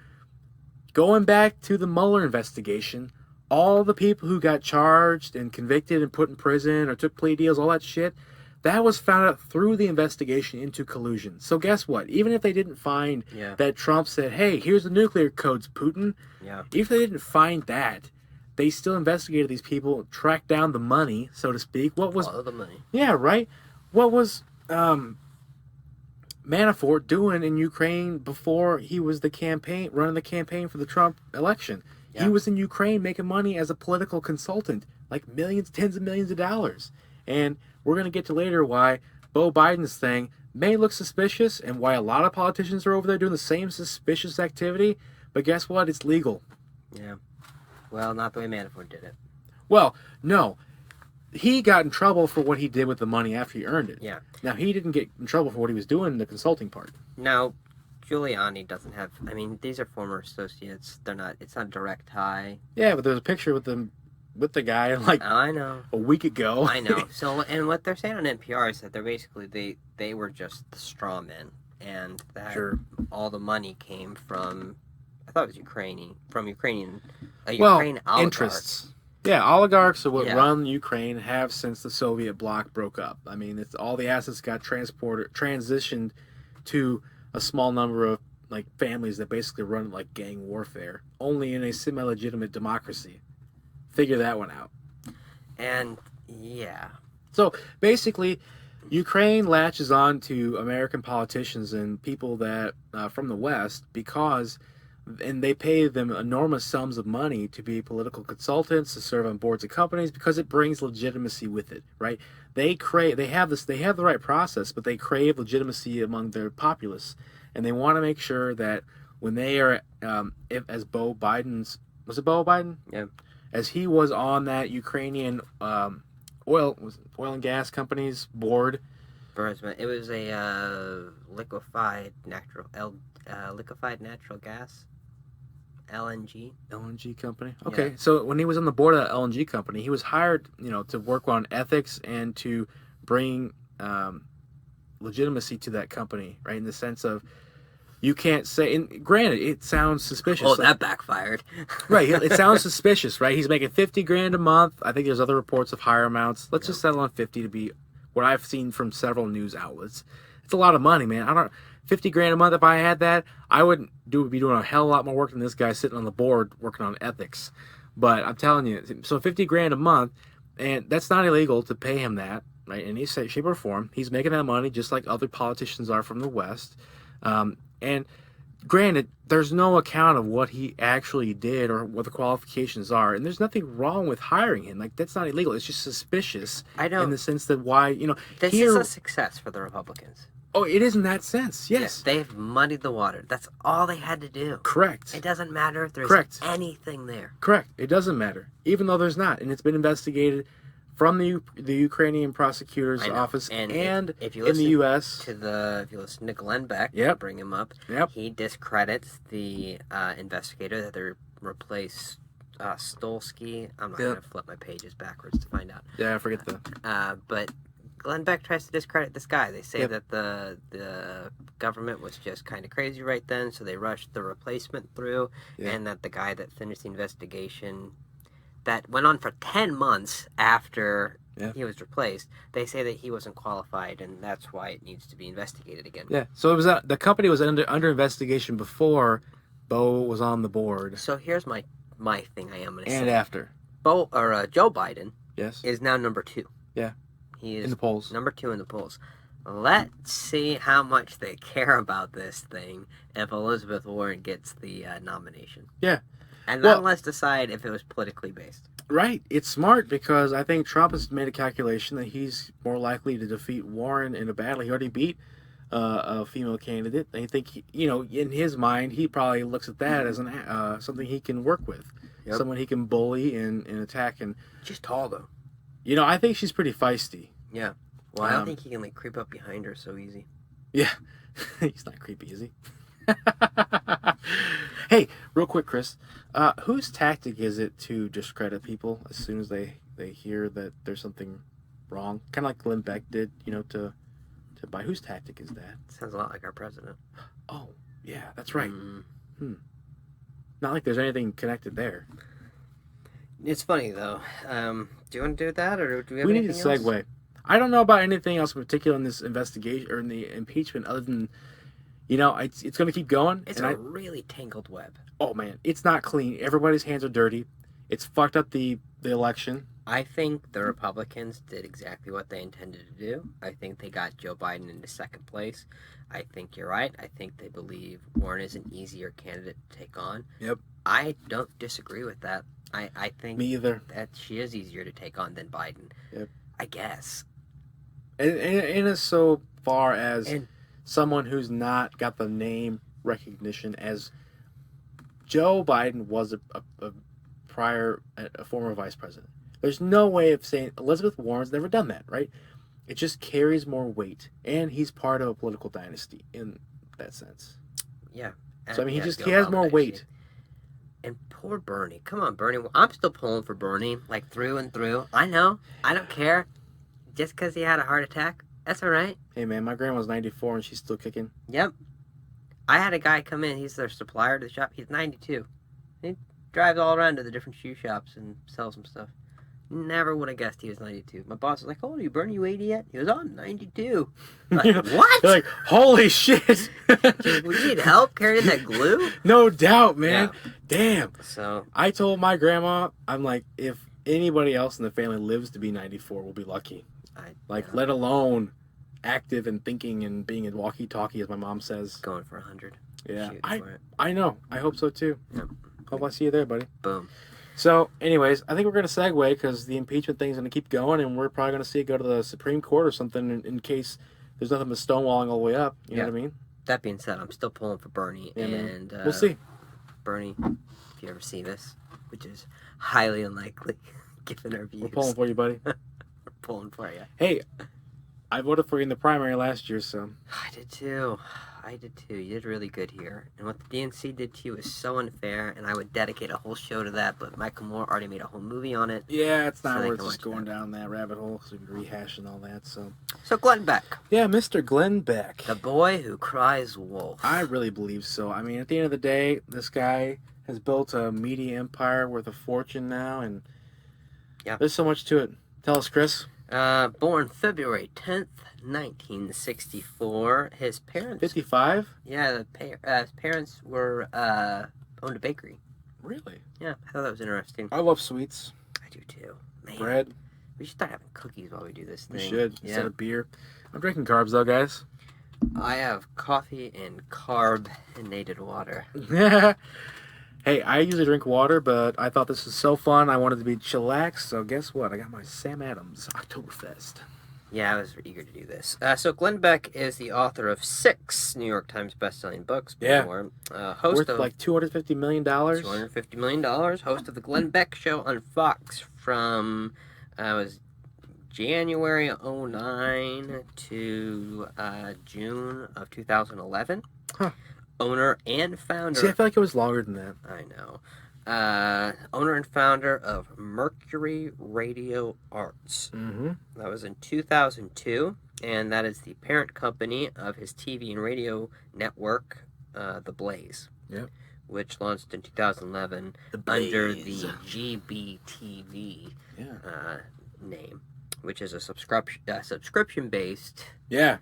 Speaker 1: going back to the Mueller investigation, all the people who got charged and convicted and put in prison or took plea deals, all that shit, that was found out through the investigation into collusion. So guess what? Even if they didn't find
Speaker 2: Yeah.
Speaker 1: that Trump said, hey, here's the nuclear codes, Putin,
Speaker 2: Yeah.
Speaker 1: if they didn't find that, they still investigated these people, tracked down the money, so to speak. What was...
Speaker 2: Follow the money.
Speaker 1: Yeah, right? What was Manafort doing in Ukraine before he was running the campaign for the Trump election?
Speaker 2: Yeah.
Speaker 1: He was in Ukraine making money as a political consultant, like millions, tens of millions of dollars. And we're going to get to later why Beau Biden's thing may look suspicious and why a lot of politicians are over there doing the same suspicious activity. But guess what? It's legal.
Speaker 2: Yeah. Well, not the way Manafort did it.
Speaker 1: Well, no. He got in trouble for what he did with the money after he earned it.
Speaker 2: Yeah.
Speaker 1: Now, he didn't get in trouble for what he was doing in the consulting part.
Speaker 2: Now, Giuliani doesn't have... I mean, these are former associates. They're not... It's not a direct tie.
Speaker 1: Yeah, but there's a picture with the guy like
Speaker 2: I know.
Speaker 1: a week ago.
Speaker 2: I know. So, and what they're saying on NPR is that they're basically... They were just the straw men. And that
Speaker 1: Sure.
Speaker 2: all the money came from... I thought it was Ukrainian oligarchs.
Speaker 1: Interests. Yeah, oligarchs are what
Speaker 2: Yeah.
Speaker 1: run Ukraine, have since the Soviet bloc broke up. I mean, it's all the assets got transitioned to a small number of like families that basically run like gang warfare, only in a semi-legitimate democracy. Figure that one out.
Speaker 2: And, yeah.
Speaker 1: So basically, Ukraine latches on to American politicians and people that from the West and they pay them enormous sums of money to be political consultants, to serve on boards of companies, because it brings legitimacy with it, right? They have the right process, but they crave legitimacy among their populace, and they want to make sure that when they are, as Beau Biden's, was it Beau Biden?
Speaker 2: Yeah.
Speaker 1: As he was on that Ukrainian oil and gas company's board.
Speaker 2: It was a liquefied natural gas.
Speaker 1: LNG company. Okay, yeah. So when he was on the board of the LNG company, he was hired, to work on ethics and to bring legitimacy to that company, right? In the sense of, you can't say. And granted, it sounds suspicious.
Speaker 2: Oh, that backfired.
Speaker 1: Right, it sounds suspicious, right? He's making $50,000 a month. I think there's other reports of higher amounts. Let's just settle on 50 to be what I've seen from several news outlets. It's a lot of money, man. $50,000 a month. If I had that, I would be doing a hell of a lot more work than this guy sitting on the board working on ethics. But I'm telling you, so $50,000 a month, and that's not illegal to pay him that, right? In any shape or form, he's making that money just like other politicians are from the West. And granted, there's no account of what he actually did or what the qualifications are, and there's nothing wrong with hiring him. Like, that's not illegal. It's just suspicious.
Speaker 2: I know.
Speaker 1: In the sense that why,
Speaker 2: this is a success for the Republicans.
Speaker 1: Oh, it is in that sense, yes.
Speaker 2: Yeah, they've muddied the water. That's all they had to do.
Speaker 1: Correct.
Speaker 2: It doesn't matter if there's anything there.
Speaker 1: Correct. It doesn't matter, even though there's not, and it's been investigated from the Ukrainian prosecutor's office and
Speaker 2: if you
Speaker 1: in the U.S.
Speaker 2: If you listen to Glenn Beck, bring him up.
Speaker 1: Yep.
Speaker 2: He discredits the investigator that they replaced Stolsky. I'm not going to flip my pages backwards to find out.
Speaker 1: Yeah, I forget that.
Speaker 2: But Glenn Beck tries to discredit this guy. They say that the government was just kind of crazy right then, so they rushed the replacement through, and that the guy that finished the investigation that went on for 10 months after he was replaced, they say that he wasn't qualified, and that's why it needs to be investigated again.
Speaker 1: Yeah, so it was the company was under investigation before Beau was on the board.
Speaker 2: So here's my thing I am going to say.
Speaker 1: And after.
Speaker 2: Joe Biden is now number 2.
Speaker 1: Yeah.
Speaker 2: He is
Speaker 1: in the polls.
Speaker 2: Number 2 in the polls. Let's see how much they care about this thing if Elizabeth Warren gets the nomination.
Speaker 1: Yeah.
Speaker 2: And then let's decide if it was politically based.
Speaker 1: Right. It's smart because I think Trump has made a calculation that he's more likely to defeat Warren in a battle. He already beat a female candidate. I think, in his mind, he probably looks at that as something he can work with. Yep. Someone he can bully and attack. And
Speaker 2: she's tall, though.
Speaker 1: I think she's pretty feisty.
Speaker 2: Yeah. Well, I don't think he can, creep up behind her so easy.
Speaker 1: Yeah. He's not creepy, is he? Hey, real quick, Chris. Whose tactic is it to discredit people as soon as they hear that there's something wrong? Kind of like Glenn Beck did, to buy. Whose tactic is that?
Speaker 2: Sounds a lot like our president.
Speaker 1: Oh, yeah, that's right. Not like there's anything connected there.
Speaker 2: It's funny though. Do you want to do that, or do we have
Speaker 1: We need to
Speaker 2: anything else?
Speaker 1: segue. I don't know about anything else in particular in this investigation or in the impeachment, other than it's going to keep going.
Speaker 2: It's
Speaker 1: And
Speaker 2: a really tangled web.
Speaker 1: oh man, it's not clean. Everybody's hands are dirty. It's fucked up the election.
Speaker 2: I think the Republicans did exactly what they intended to do. I think they got Joe Biden into second place. I think you're right. I think they believe Warren is an easier candidate to take on.
Speaker 1: Yep.
Speaker 2: I don't disagree with that. I think
Speaker 1: Me either.
Speaker 2: that she is easier to take on than Biden.
Speaker 1: Yep.
Speaker 2: I guess.
Speaker 1: And as so far as
Speaker 2: And
Speaker 1: someone who's not got the name recognition as Joe Biden was a former vice president. There's no way of saying Elizabeth Warren's never done that, right? It just carries more weight, and he's part of a political dynasty in that sense.
Speaker 2: yeah.
Speaker 1: So I mean,
Speaker 2: Yeah,
Speaker 1: he has more weight.
Speaker 2: And poor Bernie. Come on, Bernie. I'm still pulling for Bernie, like through and through. I know. I don't care. Just because he had a heart attack, that's all right.
Speaker 1: Hey man, my grandma's 94 and she's still kicking.
Speaker 2: Yep. I had a guy come in. He's their supplier to the shop. He's 92. He drives all around to the different shoe shops and sells some stuff. Never would have guessed he was 92. My boss was like, "Oh, you Bernie, you 80 yet?" He was on 92. I'm like, what?
Speaker 1: You're like, holy shit!
Speaker 2: Would you need help carrying that glue?
Speaker 1: No doubt, man.
Speaker 2: Yeah.
Speaker 1: Damn.
Speaker 2: So
Speaker 1: I told my grandma, I'm like, if anybody else in the family lives to be 94, we'll be lucky. Let alone active and thinking and being a walkie-talkie, as my mom says.
Speaker 2: Going for 100.
Speaker 1: Yeah,
Speaker 2: Shooting for it.
Speaker 1: I know. I hope so too.
Speaker 2: Yep.
Speaker 1: Hope I see you there, buddy.
Speaker 2: Boom.
Speaker 1: So, anyways, I think we're going to segue because the impeachment thing's going to keep going, and we're probably going to see it go to the Supreme Court or something in case there's nothing but stonewalling all the way up. You know what I mean?
Speaker 2: That being said, I'm still pulling for Bernie.
Speaker 1: Yeah,
Speaker 2: and
Speaker 1: we'll see.
Speaker 2: Bernie, if you ever see this, which is highly unlikely given our views.
Speaker 1: We're pulling for you, buddy.
Speaker 2: We're pulling for you.
Speaker 1: Hey, I voted for you in the primary last year, so.
Speaker 2: I did too. You did really good here. And what the DNC did to you is so unfair, and I would dedicate a whole show to that, but Michael Moore already made a whole movie on it.
Speaker 1: Yeah, it's not
Speaker 2: So they
Speaker 1: worth
Speaker 2: can
Speaker 1: just
Speaker 2: watch
Speaker 1: going
Speaker 2: that.
Speaker 1: down that rabbit hole because we've been rehashing all that, so.
Speaker 2: So Glenn Beck,
Speaker 1: Yeah, Mr. Glenn Beck.
Speaker 2: the boy who cries wolf.
Speaker 1: I really believe so. I mean, at the end of the day, this guy has built a media empire worth a fortune now, and there's so much to it. Tell us, Chris.
Speaker 2: Born February 10th, 1964. His parents...
Speaker 1: 55?
Speaker 2: Yeah, his parents were owned a bakery.
Speaker 1: Really?
Speaker 2: Yeah, I thought that was interesting.
Speaker 1: I love sweets.
Speaker 2: I do too. Man,
Speaker 1: Bread.
Speaker 2: we should start having cookies while we do this thing.
Speaker 1: We should,
Speaker 2: Yeah.
Speaker 1: instead of beer. I'm drinking carbs, though, guys.
Speaker 2: I have coffee and carbonated water.
Speaker 1: Hey, I usually drink water, but I thought this was so fun. I wanted to be chillaxed, so guess what? I got my Sam Adams Oktoberfest.
Speaker 2: Yeah, I was eager to do this. So Glenn Beck is the author of 6 New York Times best-selling books.
Speaker 1: Yeah.
Speaker 2: Host
Speaker 1: Worth
Speaker 2: of
Speaker 1: like $250 million.
Speaker 2: $250 million. Host of the Glenn Beck Show on Fox from was January 09 to June of 2011.
Speaker 1: Huh.
Speaker 2: Owner and founder.
Speaker 1: See, I feel like it was longer than that.
Speaker 2: I know. Owner and founder of Mercury Radio Arts.
Speaker 1: Mm-hmm.
Speaker 2: That was in 2002, and that is the parent company of his TV and radio network, The Blaze.
Speaker 1: Yep.
Speaker 2: Which launched in 2011 under the GBTV name, which is a subscription-based.
Speaker 1: Yeah.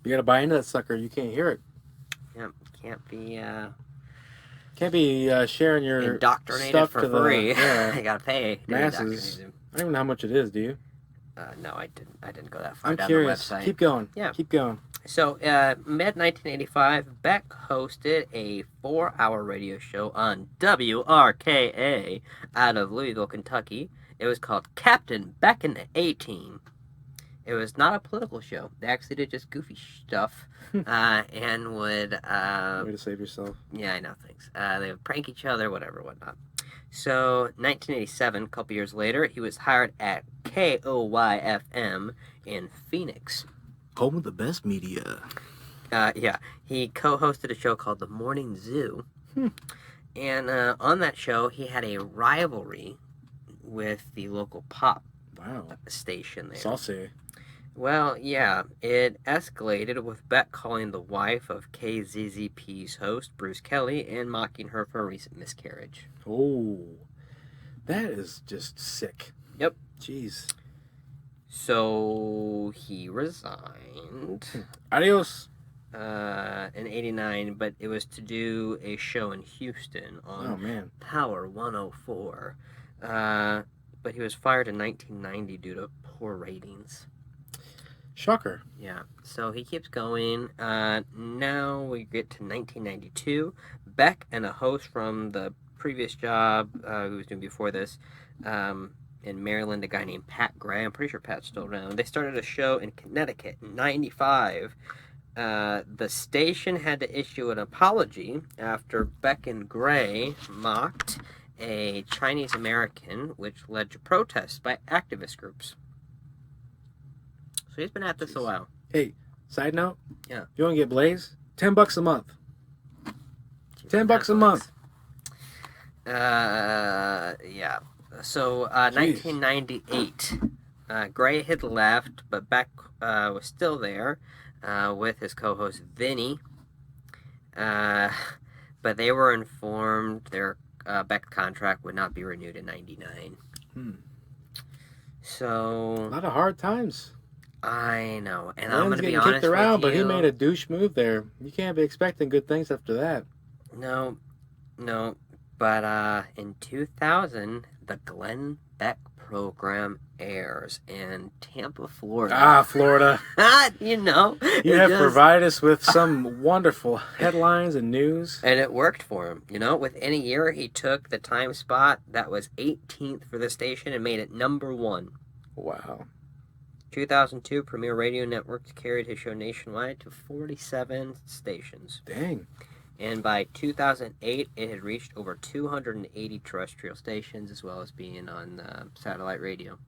Speaker 1: You gotta buy into that sucker. You can't hear it.
Speaker 2: Yeah,
Speaker 1: Can't be sharing your
Speaker 2: indoctrinated
Speaker 1: stuff
Speaker 2: for
Speaker 1: to
Speaker 2: free.
Speaker 1: The
Speaker 2: You gotta pay to
Speaker 1: masses.
Speaker 2: indoctrinate them.
Speaker 1: I don't even know how much it is. Do you?
Speaker 2: No, I didn't go that far
Speaker 1: I'm
Speaker 2: down
Speaker 1: curious.
Speaker 2: the website.
Speaker 1: Keep going.
Speaker 2: Yeah.
Speaker 1: Keep going.
Speaker 2: So, mid-1985, Beck hosted a 4-hour radio show on WRKA out of Louisville, Kentucky. It was called Captain Beck and the A-Team. It was not a political show. They actually did just goofy stuff and would...
Speaker 1: Way to save yourself.
Speaker 2: Yeah, I know, thanks. They would prank each other, whatnot. So, 1987, a couple years later, he was hired at KOYFM in Phoenix.
Speaker 1: Home of the best media.
Speaker 2: Yeah, he co-hosted a show called The Morning Zoo. And on that show, he had a rivalry with the local pop station there.
Speaker 1: Saucy.
Speaker 2: Well, yeah, it escalated with Beck calling the wife of KZZP's host, Bruce Kelly, and mocking her for a recent miscarriage.
Speaker 1: Oh. That is just sick.
Speaker 2: Yep.
Speaker 1: Jeez.
Speaker 2: So he resigned
Speaker 1: Adios.
Speaker 2: in '89, but it was to do a show in Houston on
Speaker 1: Oh, man.
Speaker 2: Power 104. But he was fired in 1990 due to poor ratings.
Speaker 1: Shocker.
Speaker 2: Yeah, so he keeps going. Now we get to 1992. Beck and a host from the previous job, who was doing before this, in Maryland, a guy named Pat Gray. I'm pretty sure Pat's still around. They started a show in Connecticut in '95. The station had to issue an apology after Beck and Gray mocked a Chinese American, which led to protests by activist groups. So he's been at this a while.
Speaker 1: Hey, side note.
Speaker 2: Yeah.
Speaker 1: You want to get Blaze? $10 a month. $10 a month.
Speaker 2: Yeah. So, 1998. Gray had left, but Beck was still there with his co-host Vinny. But they were informed their Beck contract would not be renewed in '99. So
Speaker 1: A lot of hard times.
Speaker 2: I know, and
Speaker 1: Glenn's
Speaker 2: I'm going to be
Speaker 1: getting
Speaker 2: honest
Speaker 1: kicked around,
Speaker 2: with
Speaker 1: but
Speaker 2: you.
Speaker 1: he made a douche move there. You can't be expecting good things after that.
Speaker 2: No, but in 2000, the Glenn Beck program airs in Tampa, Florida.
Speaker 1: Ah, Florida.
Speaker 2: You know.
Speaker 1: You have provided us with some wonderful headlines and news.
Speaker 2: And it worked for him. You know, within a year, he took the time spot that was 18th for the station and made it #1.
Speaker 1: Wow.
Speaker 2: 2002, Premier Radio Networks carried his show nationwide to 47 stations.
Speaker 1: Dang.
Speaker 2: And by 2008, it had reached over 280 terrestrial stations, as well as being on satellite radio.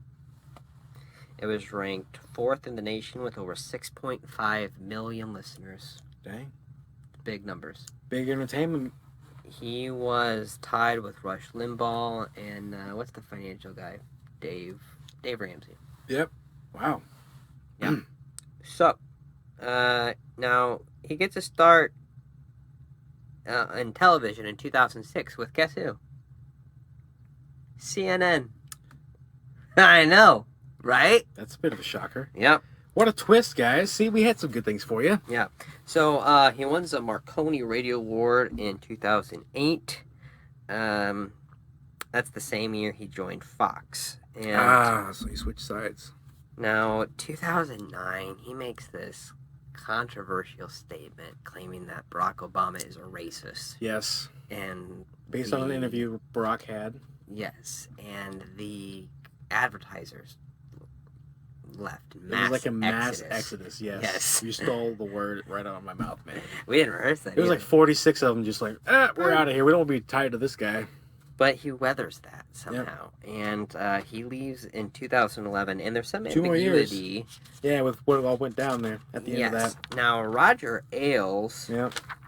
Speaker 2: It was ranked 4th in the nation with over 6.5 million listeners.
Speaker 1: Dang.
Speaker 2: Big numbers.
Speaker 1: Big entertainment.
Speaker 2: He was tied with Rush Limbaugh and what's the financial guy? Dave Ramsey.
Speaker 1: Yep. Wow.
Speaker 2: Yeah. So, now he gets a start in television in 2006 with guess who? CNN. I know, right?
Speaker 1: That's a bit of a shocker.
Speaker 2: Yep.
Speaker 1: What a twist, guys. See, we had some good things for you.
Speaker 2: Yeah. So he won the Marconi Radio Award in 2008. That's the same year he joined Fox. And
Speaker 1: so you switch sides.
Speaker 2: now, 2009, he makes this controversial statement claiming that Barack Obama is a racist.
Speaker 1: Yes.
Speaker 2: And
Speaker 1: based on an interview Barack had.
Speaker 2: Yes, and the advertisers left.
Speaker 1: It was like a mass exodus. Yes. You stole the word right out of my mouth, man.
Speaker 2: We didn't rehearse that.
Speaker 1: There was like 46 of them just like, we're out of here. We don't want to be tied to this guy.
Speaker 2: But he weathers that somehow. Yep. And he leaves in 2011, and there's some
Speaker 1: 2 more
Speaker 2: ambiguity.
Speaker 1: Years. Yeah, with what all went down there at the end of that.
Speaker 2: Now, Roger Ailes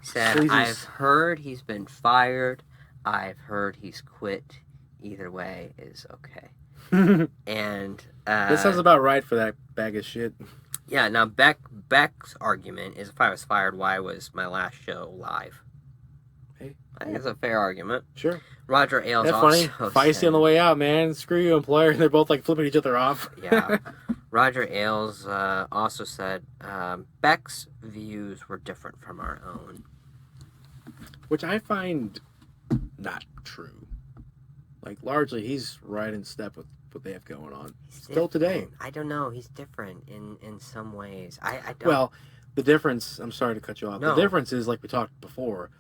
Speaker 2: said, I've heard he's been fired. I've heard he's quit. Either way is okay. And
Speaker 1: this sounds about right for that bag of shit.
Speaker 2: Yeah, now Beck's argument is if I was fired, why was my last show live?
Speaker 1: Hey,
Speaker 2: I think it's a fair argument.
Speaker 1: Sure.
Speaker 2: Roger Ailes
Speaker 1: That's
Speaker 2: also
Speaker 1: funny. Feisty on the way out, man. Screw you, employer. And they're both like flipping each other off.
Speaker 2: Yeah. Roger Ailes also said Beck's views were different from our own.
Speaker 1: Which I find not true. Like, largely, he's right in step with what they have going on. Still today.
Speaker 2: I don't know. He's different in some ways. I don't.
Speaker 1: Well, the difference, I'm sorry to cut you off.
Speaker 2: No.
Speaker 1: The difference is, like we talked before,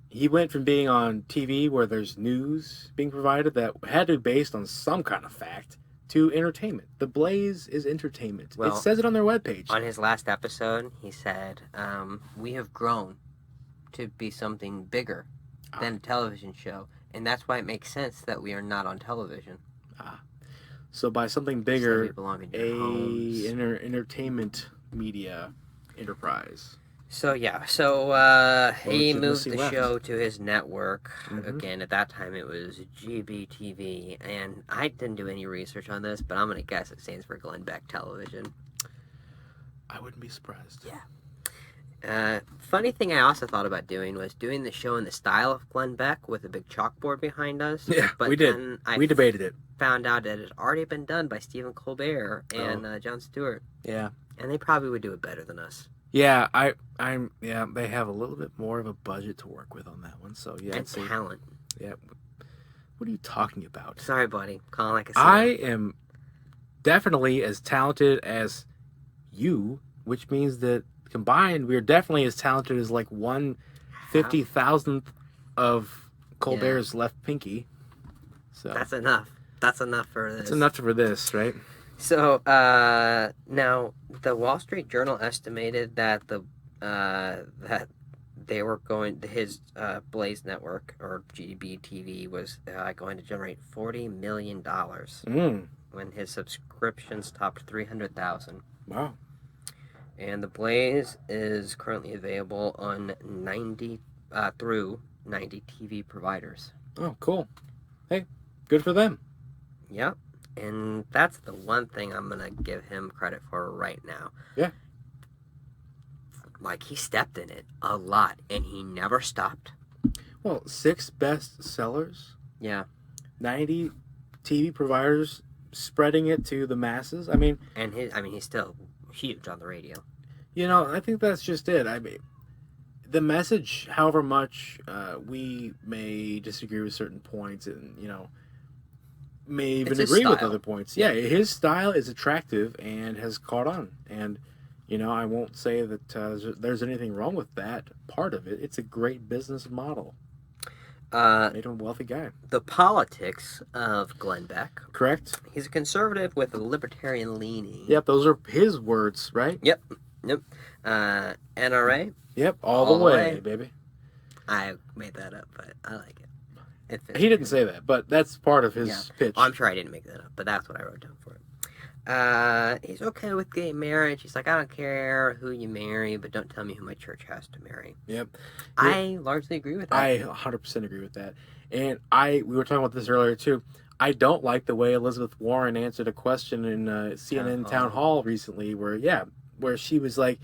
Speaker 1: he went from being on TV where there's news being provided that had to be based on some kind of fact to entertainment. The Blaze is entertainment.
Speaker 2: Well,
Speaker 1: it says it on their webpage.
Speaker 2: On his last episode, he said, we have grown to be something bigger than a television show. And that's why it makes sense that we are not on television.
Speaker 1: So by something bigger,
Speaker 2: entertainment
Speaker 1: media enterprise.
Speaker 2: So yeah, he moved the show to his network. Again, at that time it was GBTV, and I didn't do any research on this, but I'm gonna guess it stands for Glenn Beck Television.
Speaker 1: I wouldn't be surprised.
Speaker 2: Yeah. Funny thing I also thought about doing was doing the show in the style of Glenn Beck with a big chalkboard behind us.
Speaker 1: Yeah,
Speaker 2: but
Speaker 1: we did.
Speaker 2: Then I
Speaker 1: We debated it.
Speaker 2: found out that it had already been done by Stephen Colbert and Jon Stewart.
Speaker 1: Yeah.
Speaker 2: And they probably would do it better than us.
Speaker 1: Yeah, yeah, they have a little bit more of a budget to work with on that one. So yeah,
Speaker 2: And talent.
Speaker 1: Yeah. What are you talking about?
Speaker 2: Sorry, buddy. Calling like a
Speaker 1: I am definitely as talented as you, which means that combined we're definitely as talented as like 1/50,000th of Colbert's left pinky. So
Speaker 2: that's enough. That's enough for this.
Speaker 1: That's enough for this, right?
Speaker 2: So now the Wall Street Journal estimated that that they were going his Blaze Network or GBTV was going to generate $40 million when his subscriptions topped 300,000.
Speaker 1: Wow.
Speaker 2: And the Blaze is currently available on through 90 TV providers.
Speaker 1: Oh, cool. Hey, good for them.
Speaker 2: Yep. And that's the one thing I'm going to give him credit for right now.
Speaker 1: Yeah.
Speaker 2: Like, he stepped in it a lot, and he never stopped.
Speaker 1: Well, 6 best sellers.
Speaker 2: Yeah.
Speaker 1: 90 TV providers spreading it to the masses. I mean,
Speaker 2: he's still huge on the radio.
Speaker 1: You know, I think that's just it. I mean, the message, however much we may disagree with certain points and, may even agree with other points. Yeah, his style is attractive and has caught on. And, I won't say that there's anything wrong with that part of it. It's a great business model. Made him a wealthy guy.
Speaker 2: The politics of Glenn Beck.
Speaker 1: Correct.
Speaker 2: He's a conservative with a libertarian leaning.
Speaker 1: Yep, those are his words, right?
Speaker 2: Yep. NRA.
Speaker 1: Yep, all the way, baby.
Speaker 2: I made that up, but I like it.
Speaker 1: He didn't say that, but that's part of his pitch.
Speaker 2: Oh, I'm sure I didn't make that up, but that's what I wrote down for it. He's okay with gay marriage. He's like, I don't care who you marry, but don't tell me who my church has to marry.
Speaker 1: Yep.
Speaker 2: I largely agree with that.
Speaker 1: I 100% agree with that. And we were talking about this earlier, too. I don't like the way Elizabeth Warren answered a question in CNN Town Hall recently where she was like,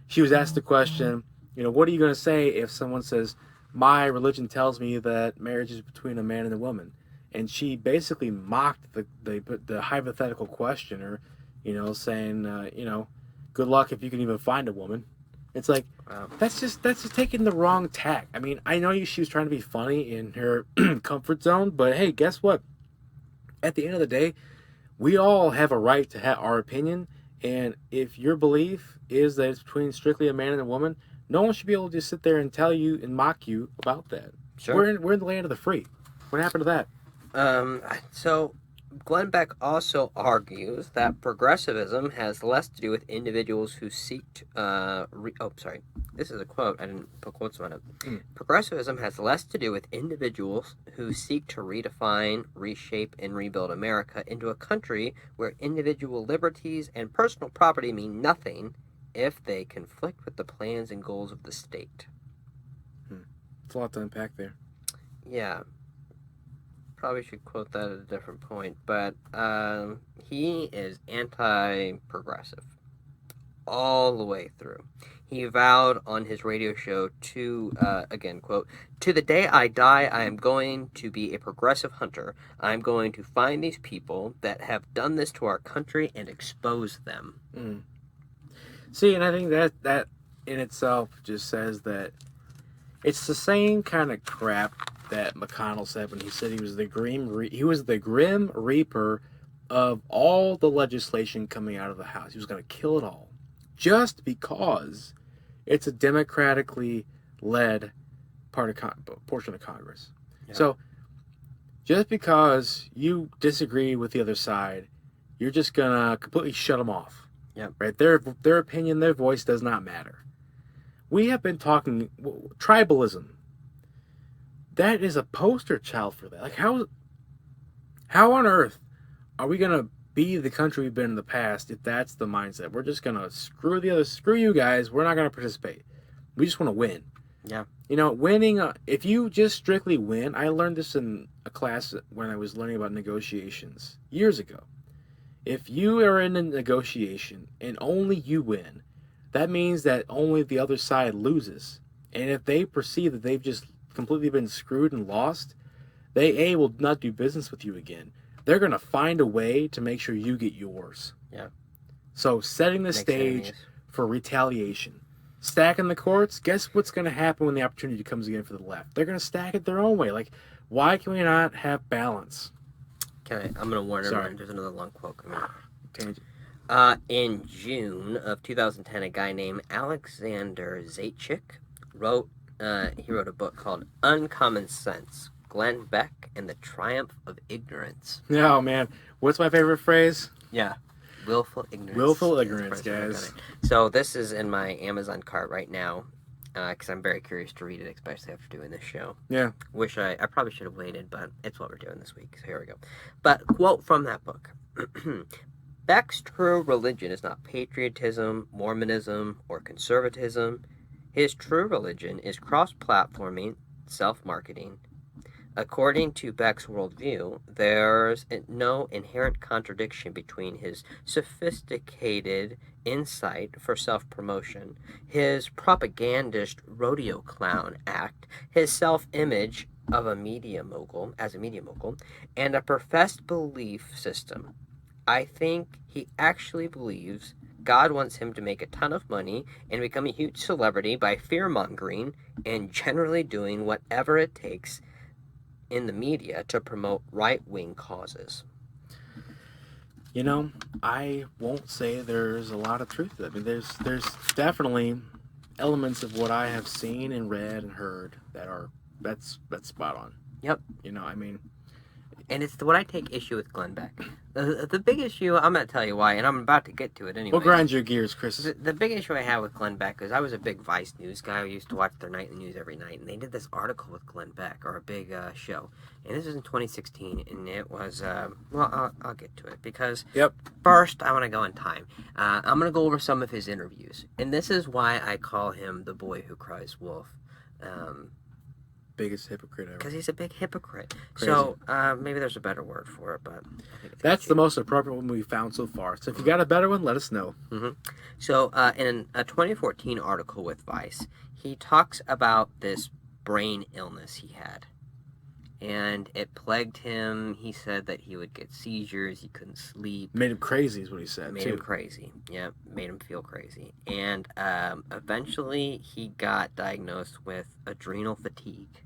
Speaker 1: she was asked the question, what are you going to say if someone says, my religion tells me that marriage is between a man and a woman? And she basically mocked the hypothetical questioner, saying, good luck if you can even find a woman. It's like, wow. That's just taking the wrong tack. I mean, I know she was trying to be funny in her comfort zone, but hey, guess what? At the end of the day, we all have a right to have our opinion. And if your belief is that it's between strictly a man and a woman, no one should be able to just sit there and tell you and mock you about that.
Speaker 2: Sure.
Speaker 1: We're in the land of the free. What happened to that?
Speaker 2: So Glenn Beck also argues that progressivism has less to do with individuals who seek this is a quote. I didn't put quotes on it. Progressivism has less to do with individuals who seek to redefine, reshape, and rebuild America into a country where individual liberties and personal property mean nothing if they conflict with the plans and goals of the state.
Speaker 1: It's a lot to unpack there.
Speaker 2: Yeah. Probably should quote that at a different point, but he is anti-progressive all the way through. He vowed on his radio show to, again, quote, "To the day I die, I am going to be a progressive hunter. I'm going to find these people that have done this to our country and expose them."
Speaker 1: See, and I think that in itself just says that it's the same kind of crap that McConnell said when he said he was the grim reaper of all the legislation coming out of the House. He was going to kill it all, just because it's a democratically led portion of Congress. Yeah. So, just because you disagree with the other side, you're just gonna completely shut them off.
Speaker 2: Yep.
Speaker 1: Right? Their opinion, their voice does not matter. We have been talking tribalism. That is a poster child for that. Like, how on earth are we gonna be the country we've been in the past if that's the mindset? We're just gonna screw you guys. We're not gonna participate. We just want to win.
Speaker 2: Yeah.
Speaker 1: Winning. If you just strictly win, I learned this in a class when I was learning about negotiations years ago. If you are in a negotiation and only you win, that means that only the other side loses. And if they perceive that they've just completely been screwed and lost, they will not do business with you again. They're going to find a way to make sure you get yours.
Speaker 2: Yeah.
Speaker 1: So setting the
Speaker 2: Makes
Speaker 1: stage
Speaker 2: enemies.
Speaker 1: for retaliation. Stacking the courts, guess what's going to happen when the opportunity comes again for the left? They're going to stack it their own way. Like, why can we not have balance?
Speaker 2: I'm going to warn
Speaker 1: Sorry.
Speaker 2: everyone, there's another long quote coming up.
Speaker 1: Tangent.
Speaker 2: In June of 2010, a guy named Alexander Zaitchik wrote a book called Uncommon Sense, Glenn Beck and the Triumph of Ignorance.
Speaker 1: Oh, man. What's my favorite phrase?
Speaker 2: Yeah. Willful ignorance.
Speaker 1: Willful ignorance, guys.
Speaker 2: So this is in my Amazon cart right now, because I'm very curious to read it, especially after doing this show.
Speaker 1: Yeah.
Speaker 2: Wish I probably should have waited, but it's what we're doing this week, so here we go. But quote from that book. Beck's true religion is not patriotism, Mormonism, or conservatism. His true religion is cross-platforming, self-marketing. According to Beck's worldview, there's no inherent contradiction between his sophisticated insight for self-promotion, his propagandist rodeo clown act, his self-image of a media mogul, and a professed belief system. I think he actually believes God wants him to make a ton of money and become a huge celebrity by fear-mongering and generally doing whatever it takes in the media to promote right-wing causes.
Speaker 1: You know, I won't say there's a lot of truth to that. I mean, there's definitely elements of what I have seen and read and heard that's spot on.
Speaker 2: Yep.
Speaker 1: You know, I mean,
Speaker 2: and it's what I take issue with Glenn Beck. The big issue, I'm going to tell you why, and I'm about to get to it anyway.
Speaker 1: We'll grind your gears, Chris.
Speaker 2: The big issue I have with Glenn Beck is I was a big Vice News guy. I used to watch their nightly news every night, and they did this article with Glenn Beck, or a big show. And this was in 2016, and it was, well, I'll get to it, because first, I want to go in time. I'm going to go over some of his interviews, and this is why I call him the boy who cries wolf.
Speaker 1: Biggest hypocrite ever.
Speaker 2: Because he's a big hypocrite.
Speaker 1: Crazy.
Speaker 2: So, maybe there's a better word for it, but I think
Speaker 1: That's the most appropriate one we've found so far. So if you got a better one, let us know.
Speaker 2: Mm-hmm. So, in a 2014 article with Vice, he talks about this brain illness he had. And it plagued him. He said that he would get seizures, he couldn't sleep.
Speaker 1: Made him crazy is what he said,
Speaker 2: Made him crazy. Yeah, made him feel crazy. And eventually he got diagnosed with adrenal fatigue.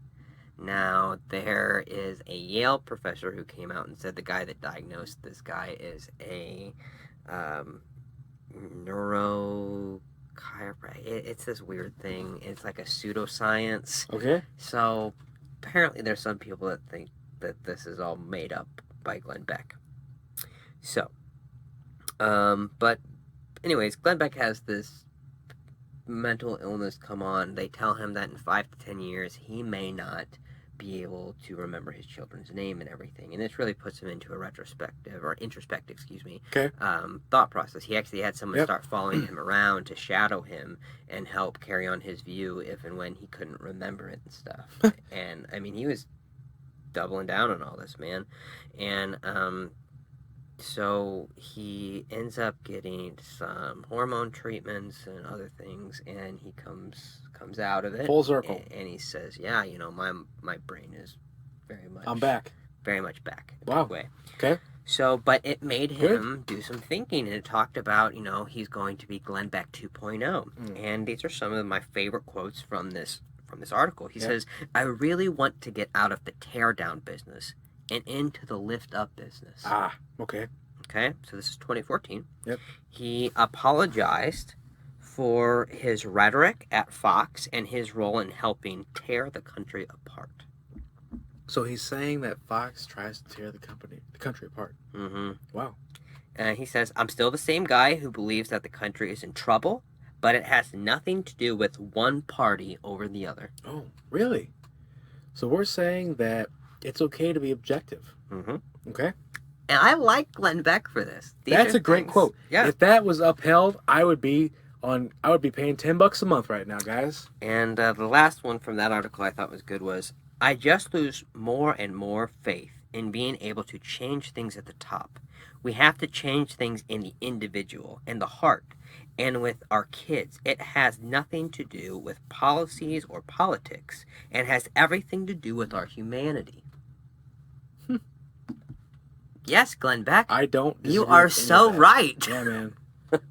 Speaker 2: Now, there is a Yale professor who came out and said the guy that diagnosed this guy is a neurochiropractor. It's this weird thing. It's like a pseudoscience.
Speaker 1: Okay.
Speaker 2: So, apparently there's some people that think that this is all made up by Glenn Beck. So, but anyways, Glenn Beck has this mental illness come on. They tell him that in 5 to 10 years he may not be able to remember his children's name and everything, and this really puts him into a introspective thought process. He actually had someone start following him around to shadow him and help carry on his view if and when he couldn't remember it and stuff. And I mean, he was doubling down on all this, man. And so he ends up getting some hormone treatments and other things, and he comes out of it
Speaker 1: full circle,
Speaker 2: and he says, "Yeah, you know, my brain is very much very much back."
Speaker 1: Wow.
Speaker 2: Way.
Speaker 1: Okay.
Speaker 2: So, but it made him do some thinking, and it talked about, you know, he's going to be Glenn Beck 2.0, and these are some of my favorite quotes from this article. He says, "I really want to get out of the tear down business and into the lift up business."
Speaker 1: Okay.
Speaker 2: Okay, so this is 2014.
Speaker 1: Yep.
Speaker 2: He apologized for his rhetoric at Fox and his role in helping tear the country apart.
Speaker 1: So he's saying that Fox tries to tear the country apart.
Speaker 2: Mm-hmm.
Speaker 1: Wow.
Speaker 2: He says, "I'm still the same guy who believes that the country is in trouble, but it has nothing to do with one party over the other."
Speaker 1: Oh, really? So we're saying that it's okay to be objective.
Speaker 2: Mm-hmm.
Speaker 1: Okay.
Speaker 2: And I like Glenn Beck for this.
Speaker 1: That's a great quote.
Speaker 2: Yeah.
Speaker 1: If that was upheld, I would be paying $10 a month right now, guys.
Speaker 2: And the last one from that article I thought was good was, "I just lose more and more faith in being able to change things at the top. We have to change things in the individual, in the heart, and with our kids. It has nothing to do with policies or politics. It has everything to do with our humanity. Yes, Glenn Beck.
Speaker 1: I don't disagree
Speaker 2: You are
Speaker 1: with any of
Speaker 2: so
Speaker 1: that.
Speaker 2: right.
Speaker 1: Yeah, man.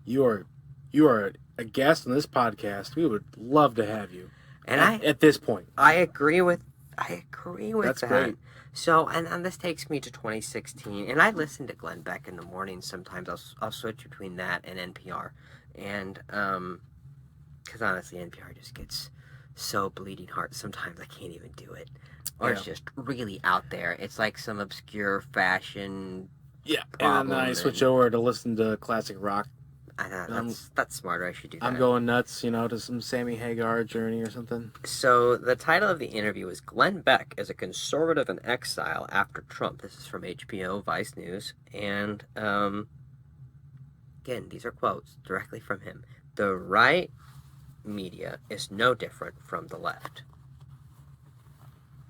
Speaker 1: You are a guest on this podcast. We would love to have you.
Speaker 2: And
Speaker 1: at this point.
Speaker 2: I agree with
Speaker 1: That's
Speaker 2: that.
Speaker 1: great.
Speaker 2: So, and this takes me to 2016, and I listen to Glenn Beck in the morning sometimes. I'll switch between that and NPR, and because honestly, NPR just gets so bleeding heart sometimes I can't even do it, or it's just really out there. It's like some obscure fashion.
Speaker 1: Yeah, and then I switch over to listen to classic rock.
Speaker 2: I know, that's smarter. I should do that.
Speaker 1: I'm going nuts, to some Sammy Hagar Journey or something.
Speaker 2: So the title of the interview is Glenn Beck is a conservative in exile after Trump. This is from HBO, Vice News. And again, these are quotes directly from him. The right media is no different from the left.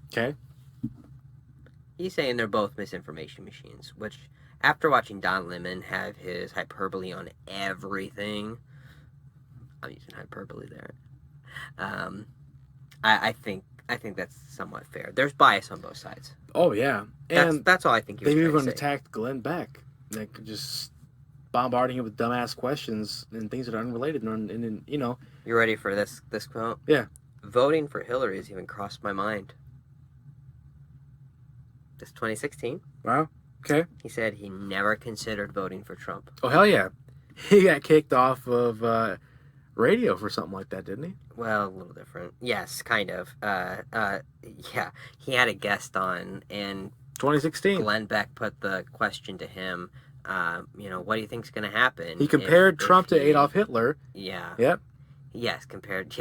Speaker 1: Okay.
Speaker 2: He's saying they're both misinformation machines, which... After watching Don Lemon have his hyperbole on everything, I'm using hyperbole there. I think that's somewhat fair. There's bias on both sides.
Speaker 1: Oh yeah, and
Speaker 2: that's all I think.
Speaker 1: They've even attacked Glenn Beck, like just bombarding him with dumbass questions and things that are unrelated. And
Speaker 2: You ready for this quote?
Speaker 1: Yeah.
Speaker 2: Voting for Hillary has even crossed my mind. This 2016.
Speaker 1: Wow. Okay.
Speaker 2: He said he never considered voting for Trump.
Speaker 1: Oh, hell yeah. He got kicked off of radio for something like that, didn't he?
Speaker 2: Well, a little different. Yes, kind of. Yeah. He had a guest on, and
Speaker 1: 2016.
Speaker 2: Glenn Beck put the question to him, what do you think's going to happen?
Speaker 1: He compared Trump to Adolf Hitler.
Speaker 2: Yeah.
Speaker 1: Yep.
Speaker 2: Yes, compared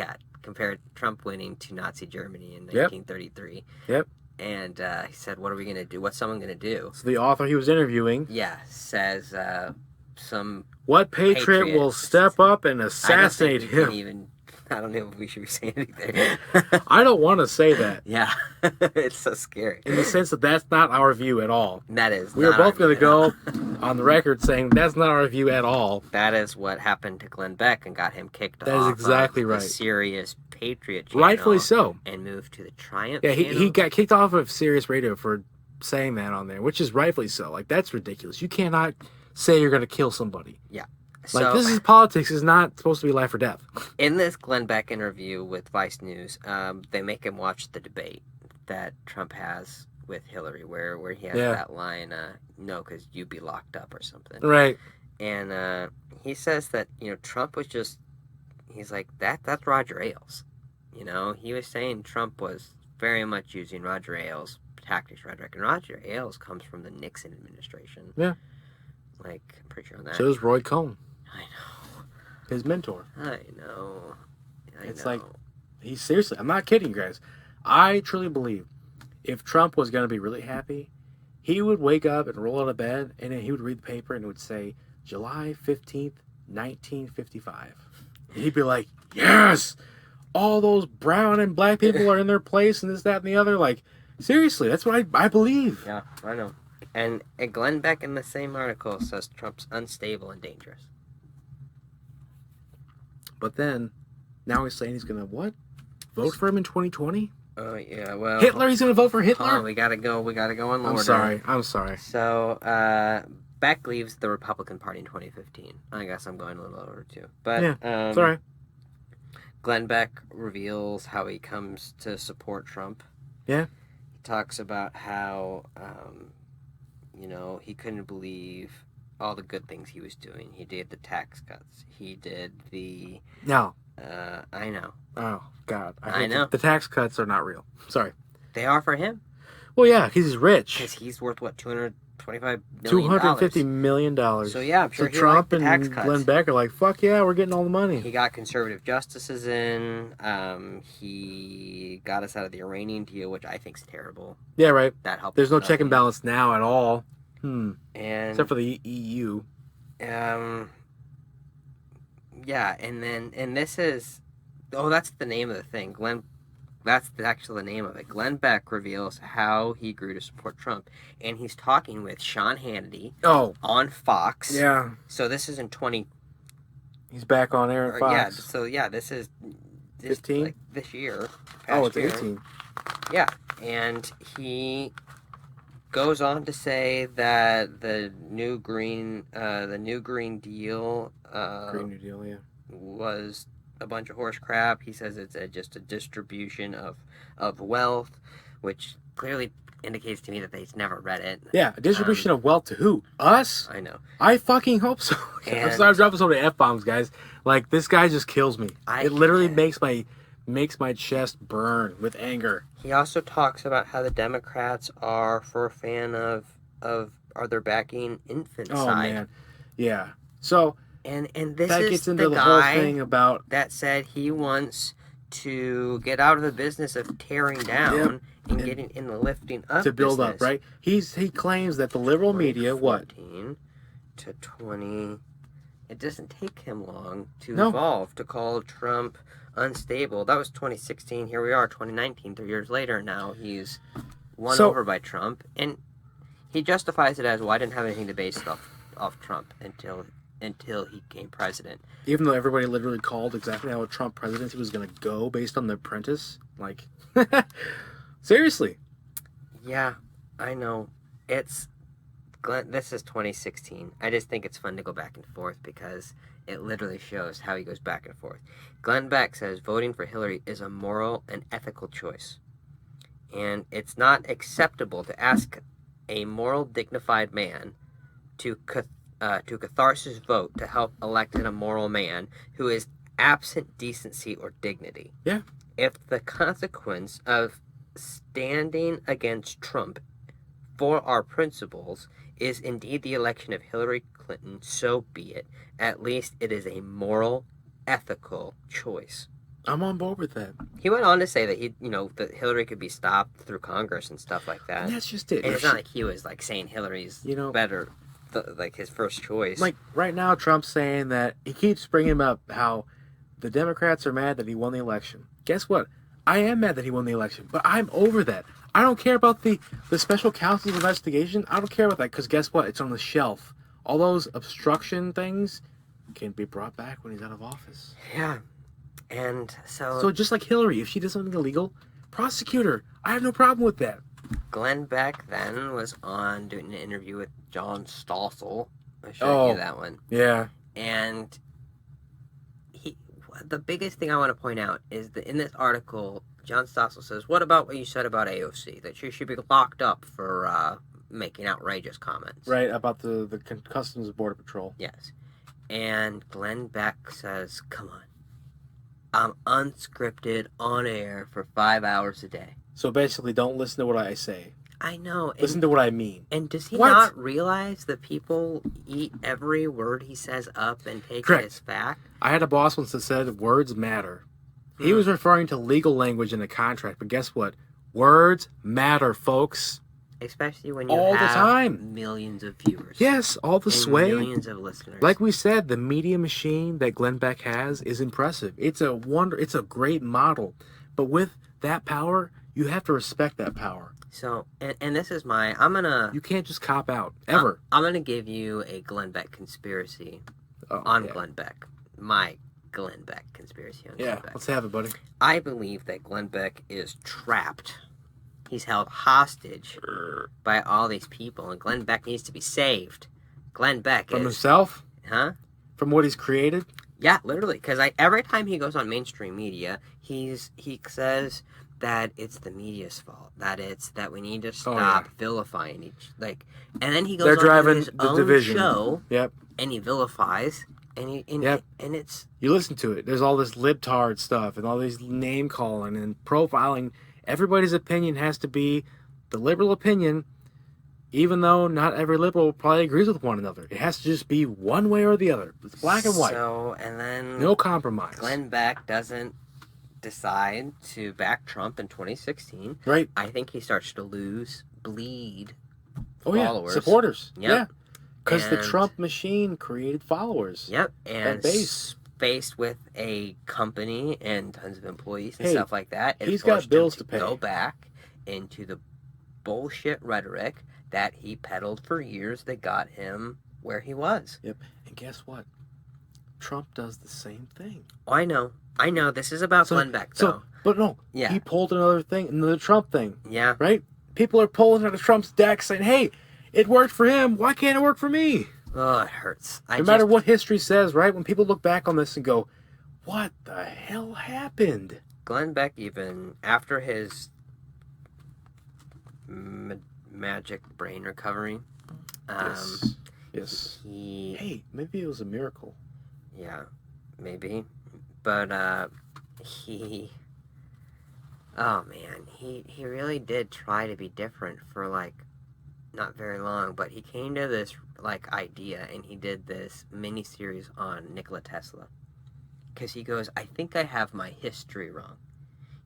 Speaker 2: Trump winning to Nazi Germany in 1933.
Speaker 1: Yep.
Speaker 2: And he said, what are we going to do? What's someone going to do?
Speaker 1: So the author he was interviewing...
Speaker 2: Yeah, says some...
Speaker 1: What patriot will step up and assassinate him?
Speaker 2: I don't know if we should be saying anything.
Speaker 1: I don't want to say that.
Speaker 2: Yeah, it's so scary.
Speaker 1: In the sense that that's not our view at all.
Speaker 2: That is.
Speaker 1: We are both going to go on the record saying that's not our view at all.
Speaker 2: That is what happened to Glenn Beck and got him kicked off.
Speaker 1: That is exactly right.
Speaker 2: The Sirius Patriot channel.
Speaker 1: Rightfully so.
Speaker 2: And moved to the Triumph
Speaker 1: channel.
Speaker 2: He
Speaker 1: got kicked off of Sirius Radio for saying that on there, which is rightfully so. Like, that's ridiculous. You cannot say you're going to kill somebody.
Speaker 2: Yeah.
Speaker 1: Like, this is politics. Is not supposed to be life or death.
Speaker 2: In this Glenn Beck interview with Vice News, they make him watch the debate that Trump has with Hillary, where he has that line, no, because you'd be locked up or something.
Speaker 1: Right.
Speaker 2: And he says that, Trump was just, he's like, that's Roger Ailes. He was saying Trump was very much using Roger Ailes' tactics, rhetoric. And Roger Ailes comes from the Nixon administration.
Speaker 1: Yeah.
Speaker 2: Like, I'm pretty sure on that.
Speaker 1: So is Roy Cohn.
Speaker 2: I know.
Speaker 1: His mentor.
Speaker 2: I know.
Speaker 1: It's like, seriously, I'm not kidding you guys. I truly believe if Trump was going to be really happy, he would wake up and roll out of bed, and then he would read the paper, and it would say, July 15th, 1955. And he'd be like, yes! All those brown and black people are in their place, and this, that, and the other. Like, seriously, that's what I believe.
Speaker 2: Yeah, I know. And Glenn Beck in the same article says Trump's unstable and dangerous.
Speaker 1: But then, now he's saying he's going to, what? Vote for him in 2020?
Speaker 2: Oh, yeah, well...
Speaker 1: Hitler? He's going to vote for Hitler?
Speaker 2: Oh, we gotta go in order.
Speaker 1: I'm sorry.
Speaker 2: So, Beck leaves the Republican Party in 2015. I guess I'm going a little over, too. But,
Speaker 1: yeah, it's all right.
Speaker 2: Glenn Beck reveals how he comes to support Trump.
Speaker 1: Yeah.
Speaker 2: He talks about how, he couldn't believe all the good things he was doing. He did the tax cuts. He did the...
Speaker 1: No.
Speaker 2: I know.
Speaker 1: Oh, God.
Speaker 2: I know.
Speaker 1: The tax cuts are not real. Sorry.
Speaker 2: They are for him.
Speaker 1: Well, yeah, he's rich.
Speaker 2: Because he's worth, what, $225 million?
Speaker 1: $250 million.
Speaker 2: So, yeah, I'm sure he
Speaker 1: Trump
Speaker 2: liked the tax
Speaker 1: and
Speaker 2: cuts.
Speaker 1: Glenn Beck are like, fuck yeah, we're getting all the money.
Speaker 2: He got conservative justices in. He got us out of the Iranian deal, which I think is terrible.
Speaker 1: Yeah, right.
Speaker 2: That helped.
Speaker 1: There's no check and balance now at all.
Speaker 2: And
Speaker 1: except for the EU.
Speaker 2: Yeah, and this is... Oh, that's the name of the thing. Glenn That's actually the name of it. Glenn Beck reveals how he grew to support Trump, and he's talking with Sean Hannity
Speaker 1: Oh,
Speaker 2: on Fox.
Speaker 1: yeah.
Speaker 2: So this is in 20.
Speaker 1: He's back on air at
Speaker 2: Yeah.
Speaker 1: Fox.
Speaker 2: So yeah, this is
Speaker 1: 15?
Speaker 2: like this year.
Speaker 1: Oh, it's
Speaker 2: past year.
Speaker 1: 18.
Speaker 2: Yeah, and he goes on to say that the new Green Deal,
Speaker 1: Green New Deal, yeah.
Speaker 2: was a bunch of horse crap. He says it's just a distribution of wealth, which clearly indicates to me that he's never read it.
Speaker 1: Yeah, a distribution of wealth to who? Us?
Speaker 2: I know.
Speaker 1: I fucking hope so. I'm sorry, I'm dropping so many F-bombs, guys. Like, this guy just kills me. It literally makes my chest burn with anger.
Speaker 2: He also talks about how the Democrats are for a fan of are they backing infanticide.
Speaker 1: Oh, man. Yeah. So,
Speaker 2: and this
Speaker 1: that
Speaker 2: is
Speaker 1: gets into the
Speaker 2: guy
Speaker 1: whole thing about
Speaker 2: that said he wants to get out of the business of tearing down and getting in the lifting up
Speaker 1: to build
Speaker 2: business.
Speaker 1: up, right? He claims that the liberal media, what?
Speaker 2: 2014 to 20. It doesn't take him long to evolve to call Trump unstable. That was 2016. Here we are, 2019. 3 years later now, he's won over by Trump, and he justifies it as, well, I didn't have anything to base it off Trump until he became president.
Speaker 1: Even though everybody literally called exactly how a Trump presidency was going to go based on The Apprentice. Like, seriously.
Speaker 2: Yeah, I know. This is 2016. I just think it's fun to go back and forth because it literally shows how he goes back and forth. Glenn Beck says voting for Hillary is a moral and ethical choice. And it's not acceptable to ask a moral, dignified man to catharsis vote to help elect an immoral man who is absent decency or dignity.
Speaker 1: Yeah.
Speaker 2: If the consequence of standing against Trump for our principles is indeed the election of Hillary Clinton, so be it. At least it is a moral, ethical choice.
Speaker 1: I'm on board with that.
Speaker 2: He went on to say that that Hillary could be stopped through Congress and stuff like that.
Speaker 1: And that's just it.
Speaker 2: And it's not like he was like saying Hillary's better, like his first choice.
Speaker 1: Like right now, Trump's saying that he keeps bringing up how the Democrats are mad that he won the election. Guess what? I am mad that he won the election, but I'm over that. I don't care about the special counsel's investigation. I don't care about that because guess what? It's on the shelf. All those obstruction things can be brought back when he's out of office.
Speaker 2: Yeah. And
Speaker 1: so just like Hillary, if she does something illegal, prosecute her. I have no problem with that.
Speaker 2: Glenn Beck then was on doing an interview with John Stossel. I showed you that one.
Speaker 1: Yeah.
Speaker 2: And the biggest thing I want to point out is that in this article, John Stossel says, what about what you said about AOC? That she should be locked up for making outrageous comments.
Speaker 1: Right, about the Customs and Border Patrol.
Speaker 2: Yes. And Glenn Beck says, come on. I'm unscripted on air for 5 hours a day.
Speaker 1: So basically, don't listen to what I say.
Speaker 2: I know.
Speaker 1: Listen to what I mean.
Speaker 2: And does he not realize that people eat every word he says up and take it as fact?
Speaker 1: I had a boss once that said words matter. He was referring to legal language in a contract, but guess what? Words matter, folks.
Speaker 2: Especially when you have
Speaker 1: the time.
Speaker 2: Millions of viewers.
Speaker 1: Yes, all the sway.
Speaker 2: Millions of listeners.
Speaker 1: Like we said, the media machine that Glenn Beck has is impressive. It's a great model. But with that power, you have to respect that power.
Speaker 2: So, and this is you
Speaker 1: can't just cop out, ever.
Speaker 2: I'm going to give you a Glenn Beck conspiracy on Glenn Beck. My Glenn Beck conspiracy on Glenn Beck.
Speaker 1: Let's have it, buddy.
Speaker 2: I believe that Glenn Beck is trapped. He's held hostage by all these people, and Glenn Beck needs to be saved. Glenn Beck
Speaker 1: From himself?
Speaker 2: Huh?
Speaker 1: From what he's created?
Speaker 2: Yeah, literally. Because every time he goes on mainstream media, he says that it's the media's fault. That we need to stop vilifying and then he goes on to his own show.
Speaker 1: Yep.
Speaker 2: And he vilifies. And it's...
Speaker 1: You listen to it. There's all this libtard stuff and all these name calling and profiling. Everybody's opinion has to be the liberal opinion, even though not every liberal probably agrees with one another. It has to just be one way or the other. It's black and white.
Speaker 2: So, and then...
Speaker 1: No compromise.
Speaker 2: Glenn Beck doesn't decide to back Trump in 2016.
Speaker 1: Right.
Speaker 2: I think he starts to bleed
Speaker 1: followers. Supporters.
Speaker 2: Yep.
Speaker 1: Yeah. Because the Trump machine created followers.
Speaker 2: Yep. And
Speaker 1: base.
Speaker 2: faced with a company and tons of employees and
Speaker 1: Hey,
Speaker 2: stuff like that, it
Speaker 1: he's got
Speaker 2: forced
Speaker 1: bills
Speaker 2: him
Speaker 1: to pay.
Speaker 2: go back into the bullshit rhetoric that he peddled for years that got him where he was.
Speaker 1: Yep. And guess what? Trump does the same thing.
Speaker 2: Oh, I know. This is about Glenn Beck, though.
Speaker 1: But no,
Speaker 2: Yeah.
Speaker 1: he pulled another Trump thing.
Speaker 2: Yeah.
Speaker 1: Right? People are pulling out of Trump's deck saying, hey, it worked for him. Why can't it work for me?
Speaker 2: Oh, it hurts.
Speaker 1: No matter what history says, right? When people look back on this and go, what the hell happened?
Speaker 2: Glenn Beck, even after his magic brain recovery,
Speaker 1: Yes.
Speaker 2: He.
Speaker 1: Hey, maybe it was a miracle.
Speaker 2: Yeah, maybe. But he. Oh man, he really did try to be different for like not very long, but he came to this like idea, and he did this mini series on Nikola Tesla. Because he goes, I think I have my history wrong.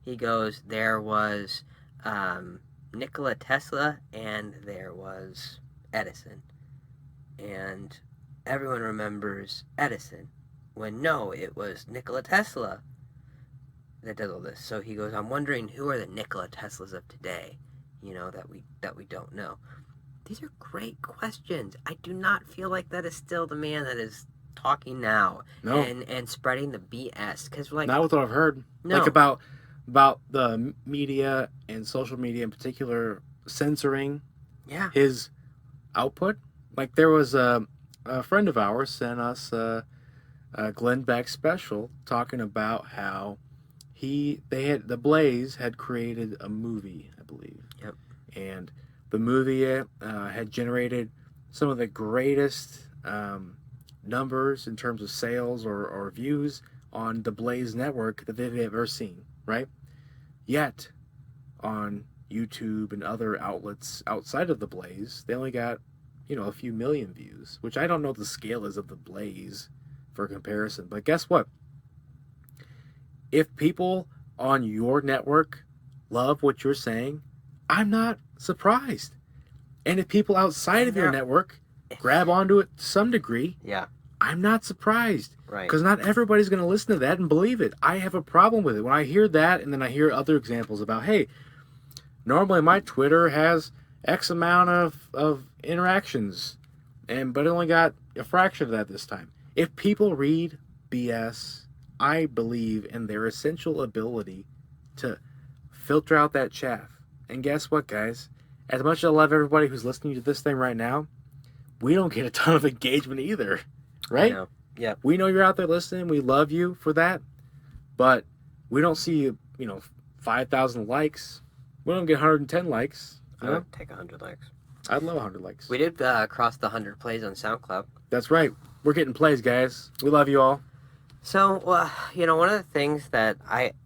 Speaker 2: He goes, there was Nikola Tesla and there was Edison. And everyone remembers Edison. When no, it was Nikola Tesla that did all this. So he goes, I'm wondering who are the Nikola Teslas of today, that we don't know. These are great questions. I do not feel like that is still the man that is talking now.
Speaker 1: No.
Speaker 2: And spreading the BS. Because
Speaker 1: not with what I've heard.
Speaker 2: No.
Speaker 1: Like about the media and social media in particular censoring his output. Like there was a friend of ours sent us a Glenn Beck special talking about how the Blaze had created a movie, I believe.
Speaker 2: Yep.
Speaker 1: And the movie had generated some of the greatest numbers in terms of sales or views on the Blaze network that they've ever seen, right? Yet, on YouTube and other outlets outside of the Blaze, they only got, a few million views, which I don't know what the scale is of the Blaze for comparison. But guess what? If people on your network love what you're saying, I'm not surprised. And if people outside of your network grab onto it to some degree, I'm not surprised.
Speaker 2: Right.
Speaker 1: Because not everybody's going to listen to that and believe it. I have a problem with it. When I hear that, and then I hear other examples about, hey, normally my Twitter has X amount of interactions, but it only got a fraction of that this time. If people read BS, I believe in their essential ability to filter out that chaff. And guess what, guys? As much as I love everybody who's listening to this thing right now, we don't get a ton of engagement either, right?
Speaker 2: Yeah.
Speaker 1: We know you're out there listening. We love you for that, but we don't see 5,000 likes. We don't get 110 likes.
Speaker 2: I would take 100 likes.
Speaker 1: I'd love 100 likes.
Speaker 2: We did cross the 100 plays on SoundCloud.
Speaker 1: That's right. We're getting plays, guys. We love you all.
Speaker 2: So, one of the things that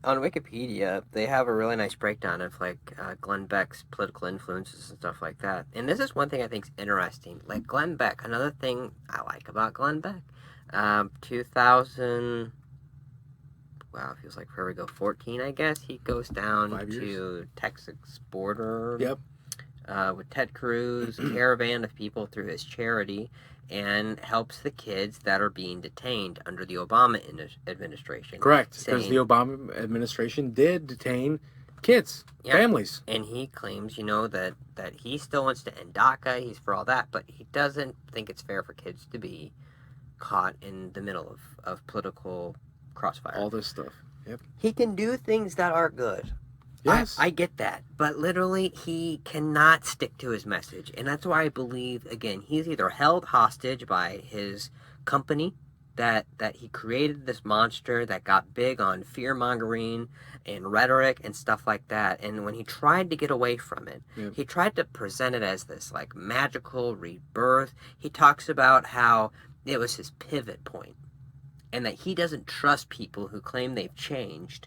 Speaker 2: on Wikipedia, they have a really nice breakdown of, Glenn Beck's political influences and stuff like that. And this is one thing I think is interesting. Like, Glenn Beck, another thing I like about Glenn Beck, 2000, wow, it feels like forever ago, 14, I guess, he goes down to Texas border.
Speaker 1: Yep.
Speaker 2: With Ted Cruz, caravan of people through his charity, and helps the kids that are being detained under the Obama administration.
Speaker 1: Correct, because the Obama administration did detain kids, families.
Speaker 2: And he claims, that he still wants to end DACA, he's for all that, but he doesn't think it's fair for kids to be caught in the middle of political crossfire.
Speaker 1: All this stuff. Yep.
Speaker 2: He can do things that are good.
Speaker 1: Yes.
Speaker 2: I get that. But literally, he cannot stick to his message. And that's why I believe, again, he's either held hostage by his company, that he created this monster that got big on fear-mongering and rhetoric and stuff like that. And when he tried to get away from it, he tried to present it as this, magical rebirth. He talks about how it was his pivot point, and that he doesn't trust people who claim they've changed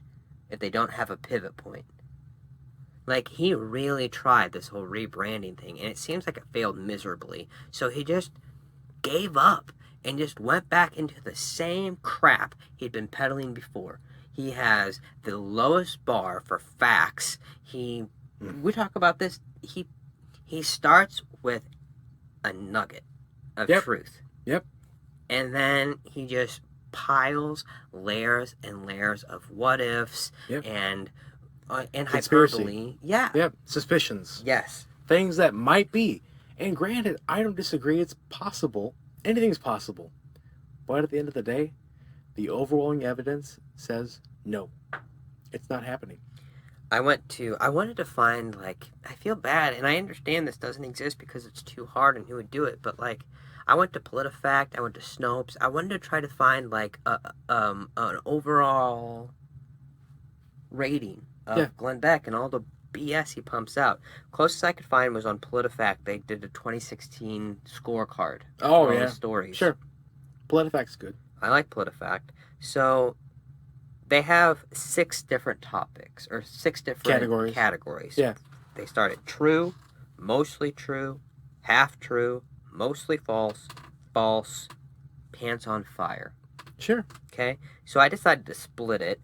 Speaker 2: if they don't have a pivot point. He really tried this whole rebranding thing, and it seems like it failed miserably. So he just gave up and just went back into the same crap he'd been peddling before. He has the lowest bar for facts. We talk about this. He starts with a nugget of truth.
Speaker 1: Yep.
Speaker 2: And then he just piles, layers and layers of what ifs
Speaker 1: Yep.
Speaker 2: and
Speaker 1: Conspiracy.
Speaker 2: hyperbole. Yeah.
Speaker 1: Yep. Suspicions.
Speaker 2: Yes.
Speaker 1: Things that might be. And granted, I don't disagree. It's possible. Anything's possible. But at the end of the day, the overwhelming evidence says no. It's not happening.
Speaker 2: I wanted to find, like, I feel bad, and I understand this doesn't exist because it's too hard and who would do it, but, like, I went to PolitiFact, I went to Snopes, I wanted to try to find, like, an overall rating of Glenn Beck and all the BS he pumps out. Closest I could find was on PolitiFact. They did a 2016 scorecard for all the stories.
Speaker 1: Sure. PolitiFact's good.
Speaker 2: I like PolitiFact. So they have 6 different topics, or 6 different categories.
Speaker 1: Yeah.
Speaker 2: They start at true, mostly true, half true, mostly false, false, pants on fire.
Speaker 1: Sure.
Speaker 2: Okay? So I decided to split it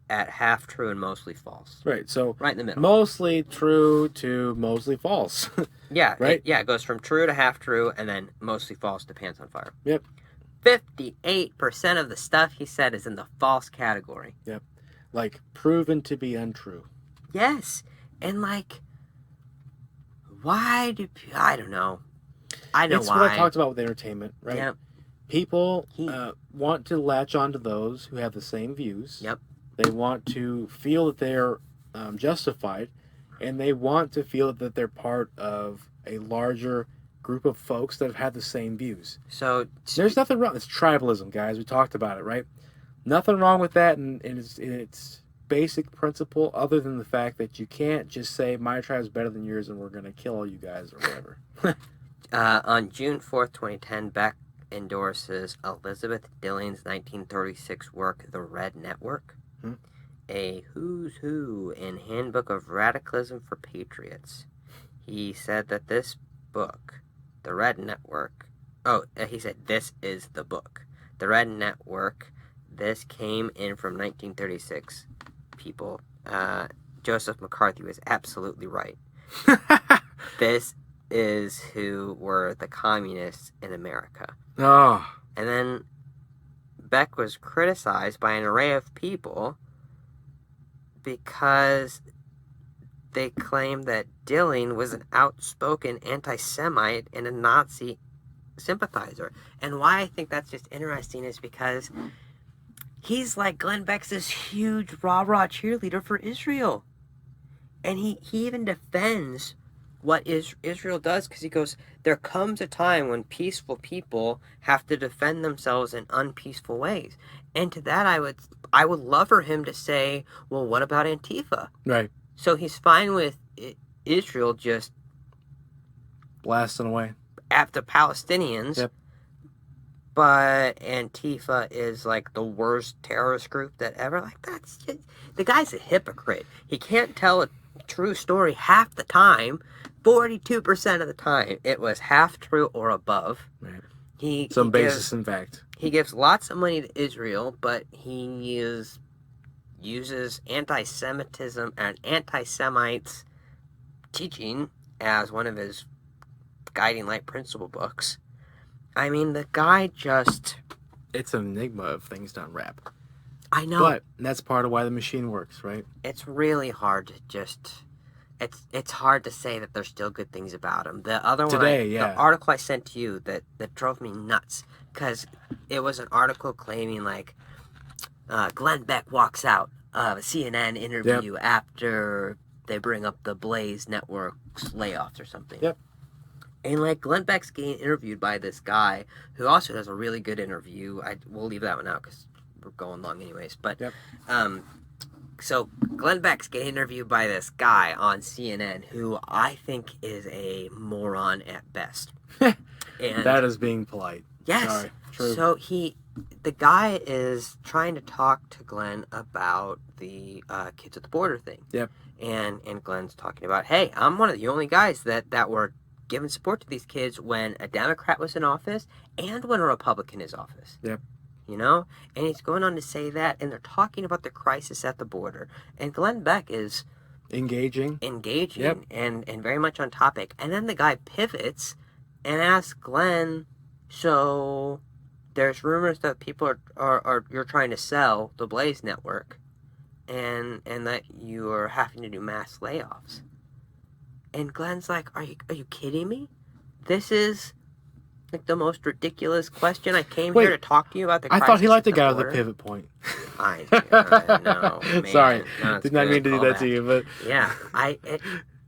Speaker 2: at half true and mostly false.
Speaker 1: Right. So
Speaker 2: right in the middle.
Speaker 1: Mostly true to mostly false.
Speaker 2: Yeah.
Speaker 1: Right?
Speaker 2: It goes from true to half true and then mostly false to pants on fire.
Speaker 1: Yep.
Speaker 2: 58% of the stuff he said is in the false category.
Speaker 1: Yep. Like, proven to be untrue.
Speaker 2: Yes. And, like, why do... I don't know. I know
Speaker 1: it's
Speaker 2: why.
Speaker 1: It's what I talked about with entertainment, right?
Speaker 2: Yep.
Speaker 1: People want to latch onto those who have the same views.
Speaker 2: Yep.
Speaker 1: They want to feel that they're justified, and they want to feel that they're part of a larger group of folks that have had the same views.
Speaker 2: So
Speaker 1: there's nothing wrong. It's tribalism, guys. We talked about it, right? Nothing wrong with that in its basic principle, other than the fact that you can't just say my tribe's better than yours and we're going to kill all you guys or whatever.
Speaker 2: On June 4th, 2010, Beck endorses Elizabeth Dilling's 1936 work, The Red Network, a who's who in Handbook of Radicalism for Patriots. He said that this book, The Red Network, he said this is the book. The Red Network, this came in from 1936. People, Joseph McCarthy was absolutely right. This is who were the communists in America.
Speaker 1: Oh.
Speaker 2: And then Beck was criticized by an array of people because they claimed that Dilling was an outspoken anti-Semite and a Nazi sympathizer. And why I think that's just interesting is because he's like Glenn Beck's this huge rah-rah cheerleader for Israel. And he even defends what Israel does, because he goes, there comes a time when peaceful people have to defend themselves in unpeaceful ways. And to that I would love for him to say, well, what about Antifa?
Speaker 1: Right.
Speaker 2: So he's fine with Israel just
Speaker 1: blasting away
Speaker 2: at the Palestinians.
Speaker 1: Yep.
Speaker 2: But Antifa is like the worst terrorist group that ever. Like, that's just, the guy's a hypocrite. He can't tell a true story half the time. 42% of the time, it was half true or above.
Speaker 1: Right. Some basis in fact.
Speaker 2: He gives lots of money to Israel, but he uses anti-Semitism and anti-Semites teaching as one of his guiding light principle books. I mean, the guy just...
Speaker 1: It's an enigma of things to unwrap.
Speaker 2: I know.
Speaker 1: But that's part of why the machine works, right?
Speaker 2: It's really hard to just... It's hard to say that there's still good things about him. The other one, the article I sent to you that drove me nuts, because it was an article claiming, like, Glenn Beck walks out of a CNN interview after they bring up the Blaze Network's layoffs or something.
Speaker 1: Yep.
Speaker 2: And, like, Glenn Beck's getting interviewed by this guy who also does a really good interview. We'll leave that one out because we're going long anyways. But, so Glenn Beck's getting interviewed by this guy on CNN who I think is a moron at best.
Speaker 1: And that is being polite.
Speaker 2: Yes.
Speaker 1: Sorry. True.
Speaker 2: So the guy is trying to talk to Glenn about the kids at the border thing.
Speaker 1: Yep.
Speaker 2: And Glenn's talking about, hey, I'm one of the only guys that were giving support to these kids when a Democrat was in office and when a Republican is in office.
Speaker 1: Yep.
Speaker 2: You know? And he's going on to say that, and they're talking about the crisis at the border. And Glenn Beck is...
Speaker 1: Engaging.
Speaker 2: Yep. and very much on topic. And then the guy pivots and asks Glenn, so there's rumors that people are you're trying to sell the Blaze network, and that you are having to do mass layoffs. And Glenn's like, are you kidding me? This is like the most ridiculous question. I came
Speaker 1: Wait,
Speaker 2: here to talk to you about the
Speaker 1: I
Speaker 2: crisis
Speaker 1: thought he liked
Speaker 2: at
Speaker 1: to get out of the
Speaker 2: border.
Speaker 1: pivot point.
Speaker 2: I know, man.
Speaker 1: Sorry,
Speaker 2: No, it's
Speaker 1: did not
Speaker 2: good.
Speaker 1: mean to do that to
Speaker 2: Callback.
Speaker 1: you, but
Speaker 2: Yeah,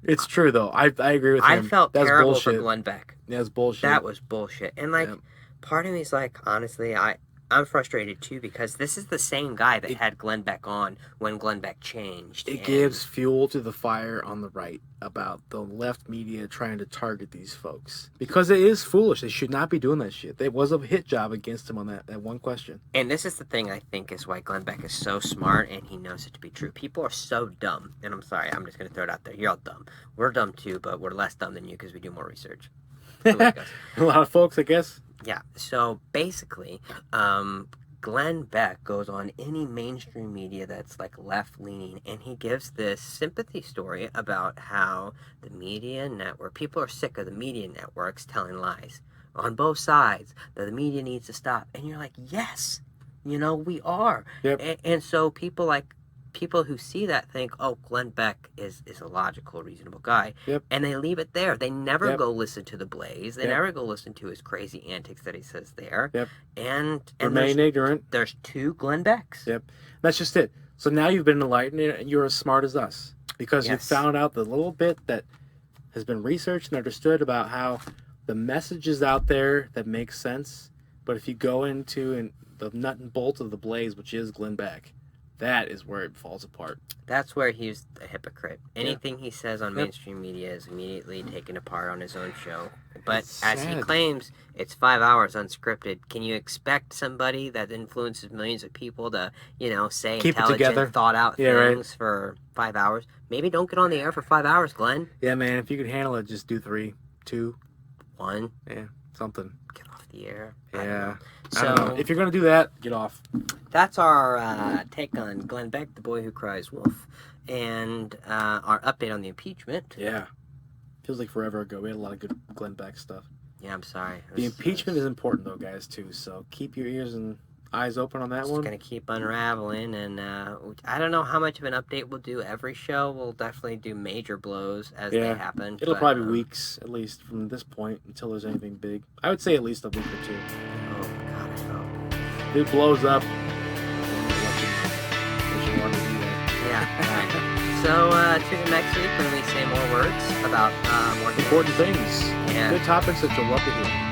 Speaker 1: it's true though. I agree with
Speaker 2: I
Speaker 1: him.
Speaker 2: felt
Speaker 1: That's
Speaker 2: terrible
Speaker 1: bullshit.
Speaker 2: for Glenn Beck.
Speaker 1: Yeah, that's bullshit.
Speaker 2: That was bullshit. And like,
Speaker 1: Yep.
Speaker 2: part of me is like, honestly, I'm frustrated too, because this is the same guy that had Glenn Beck on when Glenn Beck changed.
Speaker 1: It gives fuel to the fire on the right about the left media trying to target these folks. Because it is foolish. They should not be doing that shit. It was a hit job against him on that one question.
Speaker 2: And this is the thing I think is why Glenn Beck is so smart and he knows it to be true. People are so dumb. And I'm sorry, I'm just going to throw it out there. You're all dumb. We're dumb too, but we're less dumb than you because we do more research.
Speaker 1: A lot of folks, I guess.
Speaker 2: Yeah. So basically, Glenn Beck goes on any mainstream media that's like left leaning, and he gives this sympathy story about how the media network, people are sick of the media networks telling lies on both sides, that the media needs to stop. And you're like, yes, we are.
Speaker 1: Yep.
Speaker 2: And so people who see that think, oh, Glenn Beck is a logical, reasonable guy.
Speaker 1: Yep.
Speaker 2: And they leave it there. They never
Speaker 1: Yep.
Speaker 2: go listen to the Blaze. They
Speaker 1: Yep.
Speaker 2: never go listen to his crazy antics that he says there.
Speaker 1: Yep.
Speaker 2: And
Speaker 1: Remain ignorant.
Speaker 2: there's two Glenn Becks.
Speaker 1: Yep. That's just it. So now you've been enlightened and you're as smart as us. Because you
Speaker 2: Yes.
Speaker 1: found out the little bit that has been researched and understood about how the message is out there that makes sense. But if you go into the nut and bolt of the Blaze, which is Glenn Beck, that is where it falls apart.
Speaker 2: That's where he's a hypocrite. Anything he says on mainstream media is immediately taken apart on his own show. But
Speaker 1: It's
Speaker 2: as he
Speaker 1: sad.
Speaker 2: claims, it's 5 hours unscripted. Can you expect somebody that influences millions of people to, say
Speaker 1: Keep it
Speaker 2: intelligent,
Speaker 1: together.
Speaker 2: thought out
Speaker 1: Yeah, right.
Speaker 2: things for 5 hours? Maybe don't get on the air for 5 hours, Glenn.
Speaker 1: Yeah, man, if you could handle it, just do 3, 2,
Speaker 2: 1,
Speaker 1: something.
Speaker 2: get off the air.
Speaker 1: Yeah.
Speaker 2: So
Speaker 1: I don't know. If you're going to do that, get off.
Speaker 2: that's our take on Glenn Beck, the boy who cries wolf, and our update on the impeachment.
Speaker 1: Yeah. Feels like forever ago. We had a lot of good Glenn Beck stuff.
Speaker 2: Yeah, I'm sorry.
Speaker 1: The impeachment is important, though, guys, too. So keep your ears and eyes open on that
Speaker 2: It's
Speaker 1: one.
Speaker 2: going to keep unraveling, and I don't know how much of an update we'll do every show. We'll definitely do major blows as they happen.
Speaker 1: It'll
Speaker 2: but,
Speaker 1: probably be weeks, at least, from this point until there's anything big. I would say at least a week or 2.
Speaker 2: Oh, God, I hope.
Speaker 1: If it blows up, what you want to do that.
Speaker 2: Yeah, all right. So, tune in next week when we say more words about more
Speaker 1: Important things.
Speaker 2: Yeah.
Speaker 1: Good topics that you'll love to hear.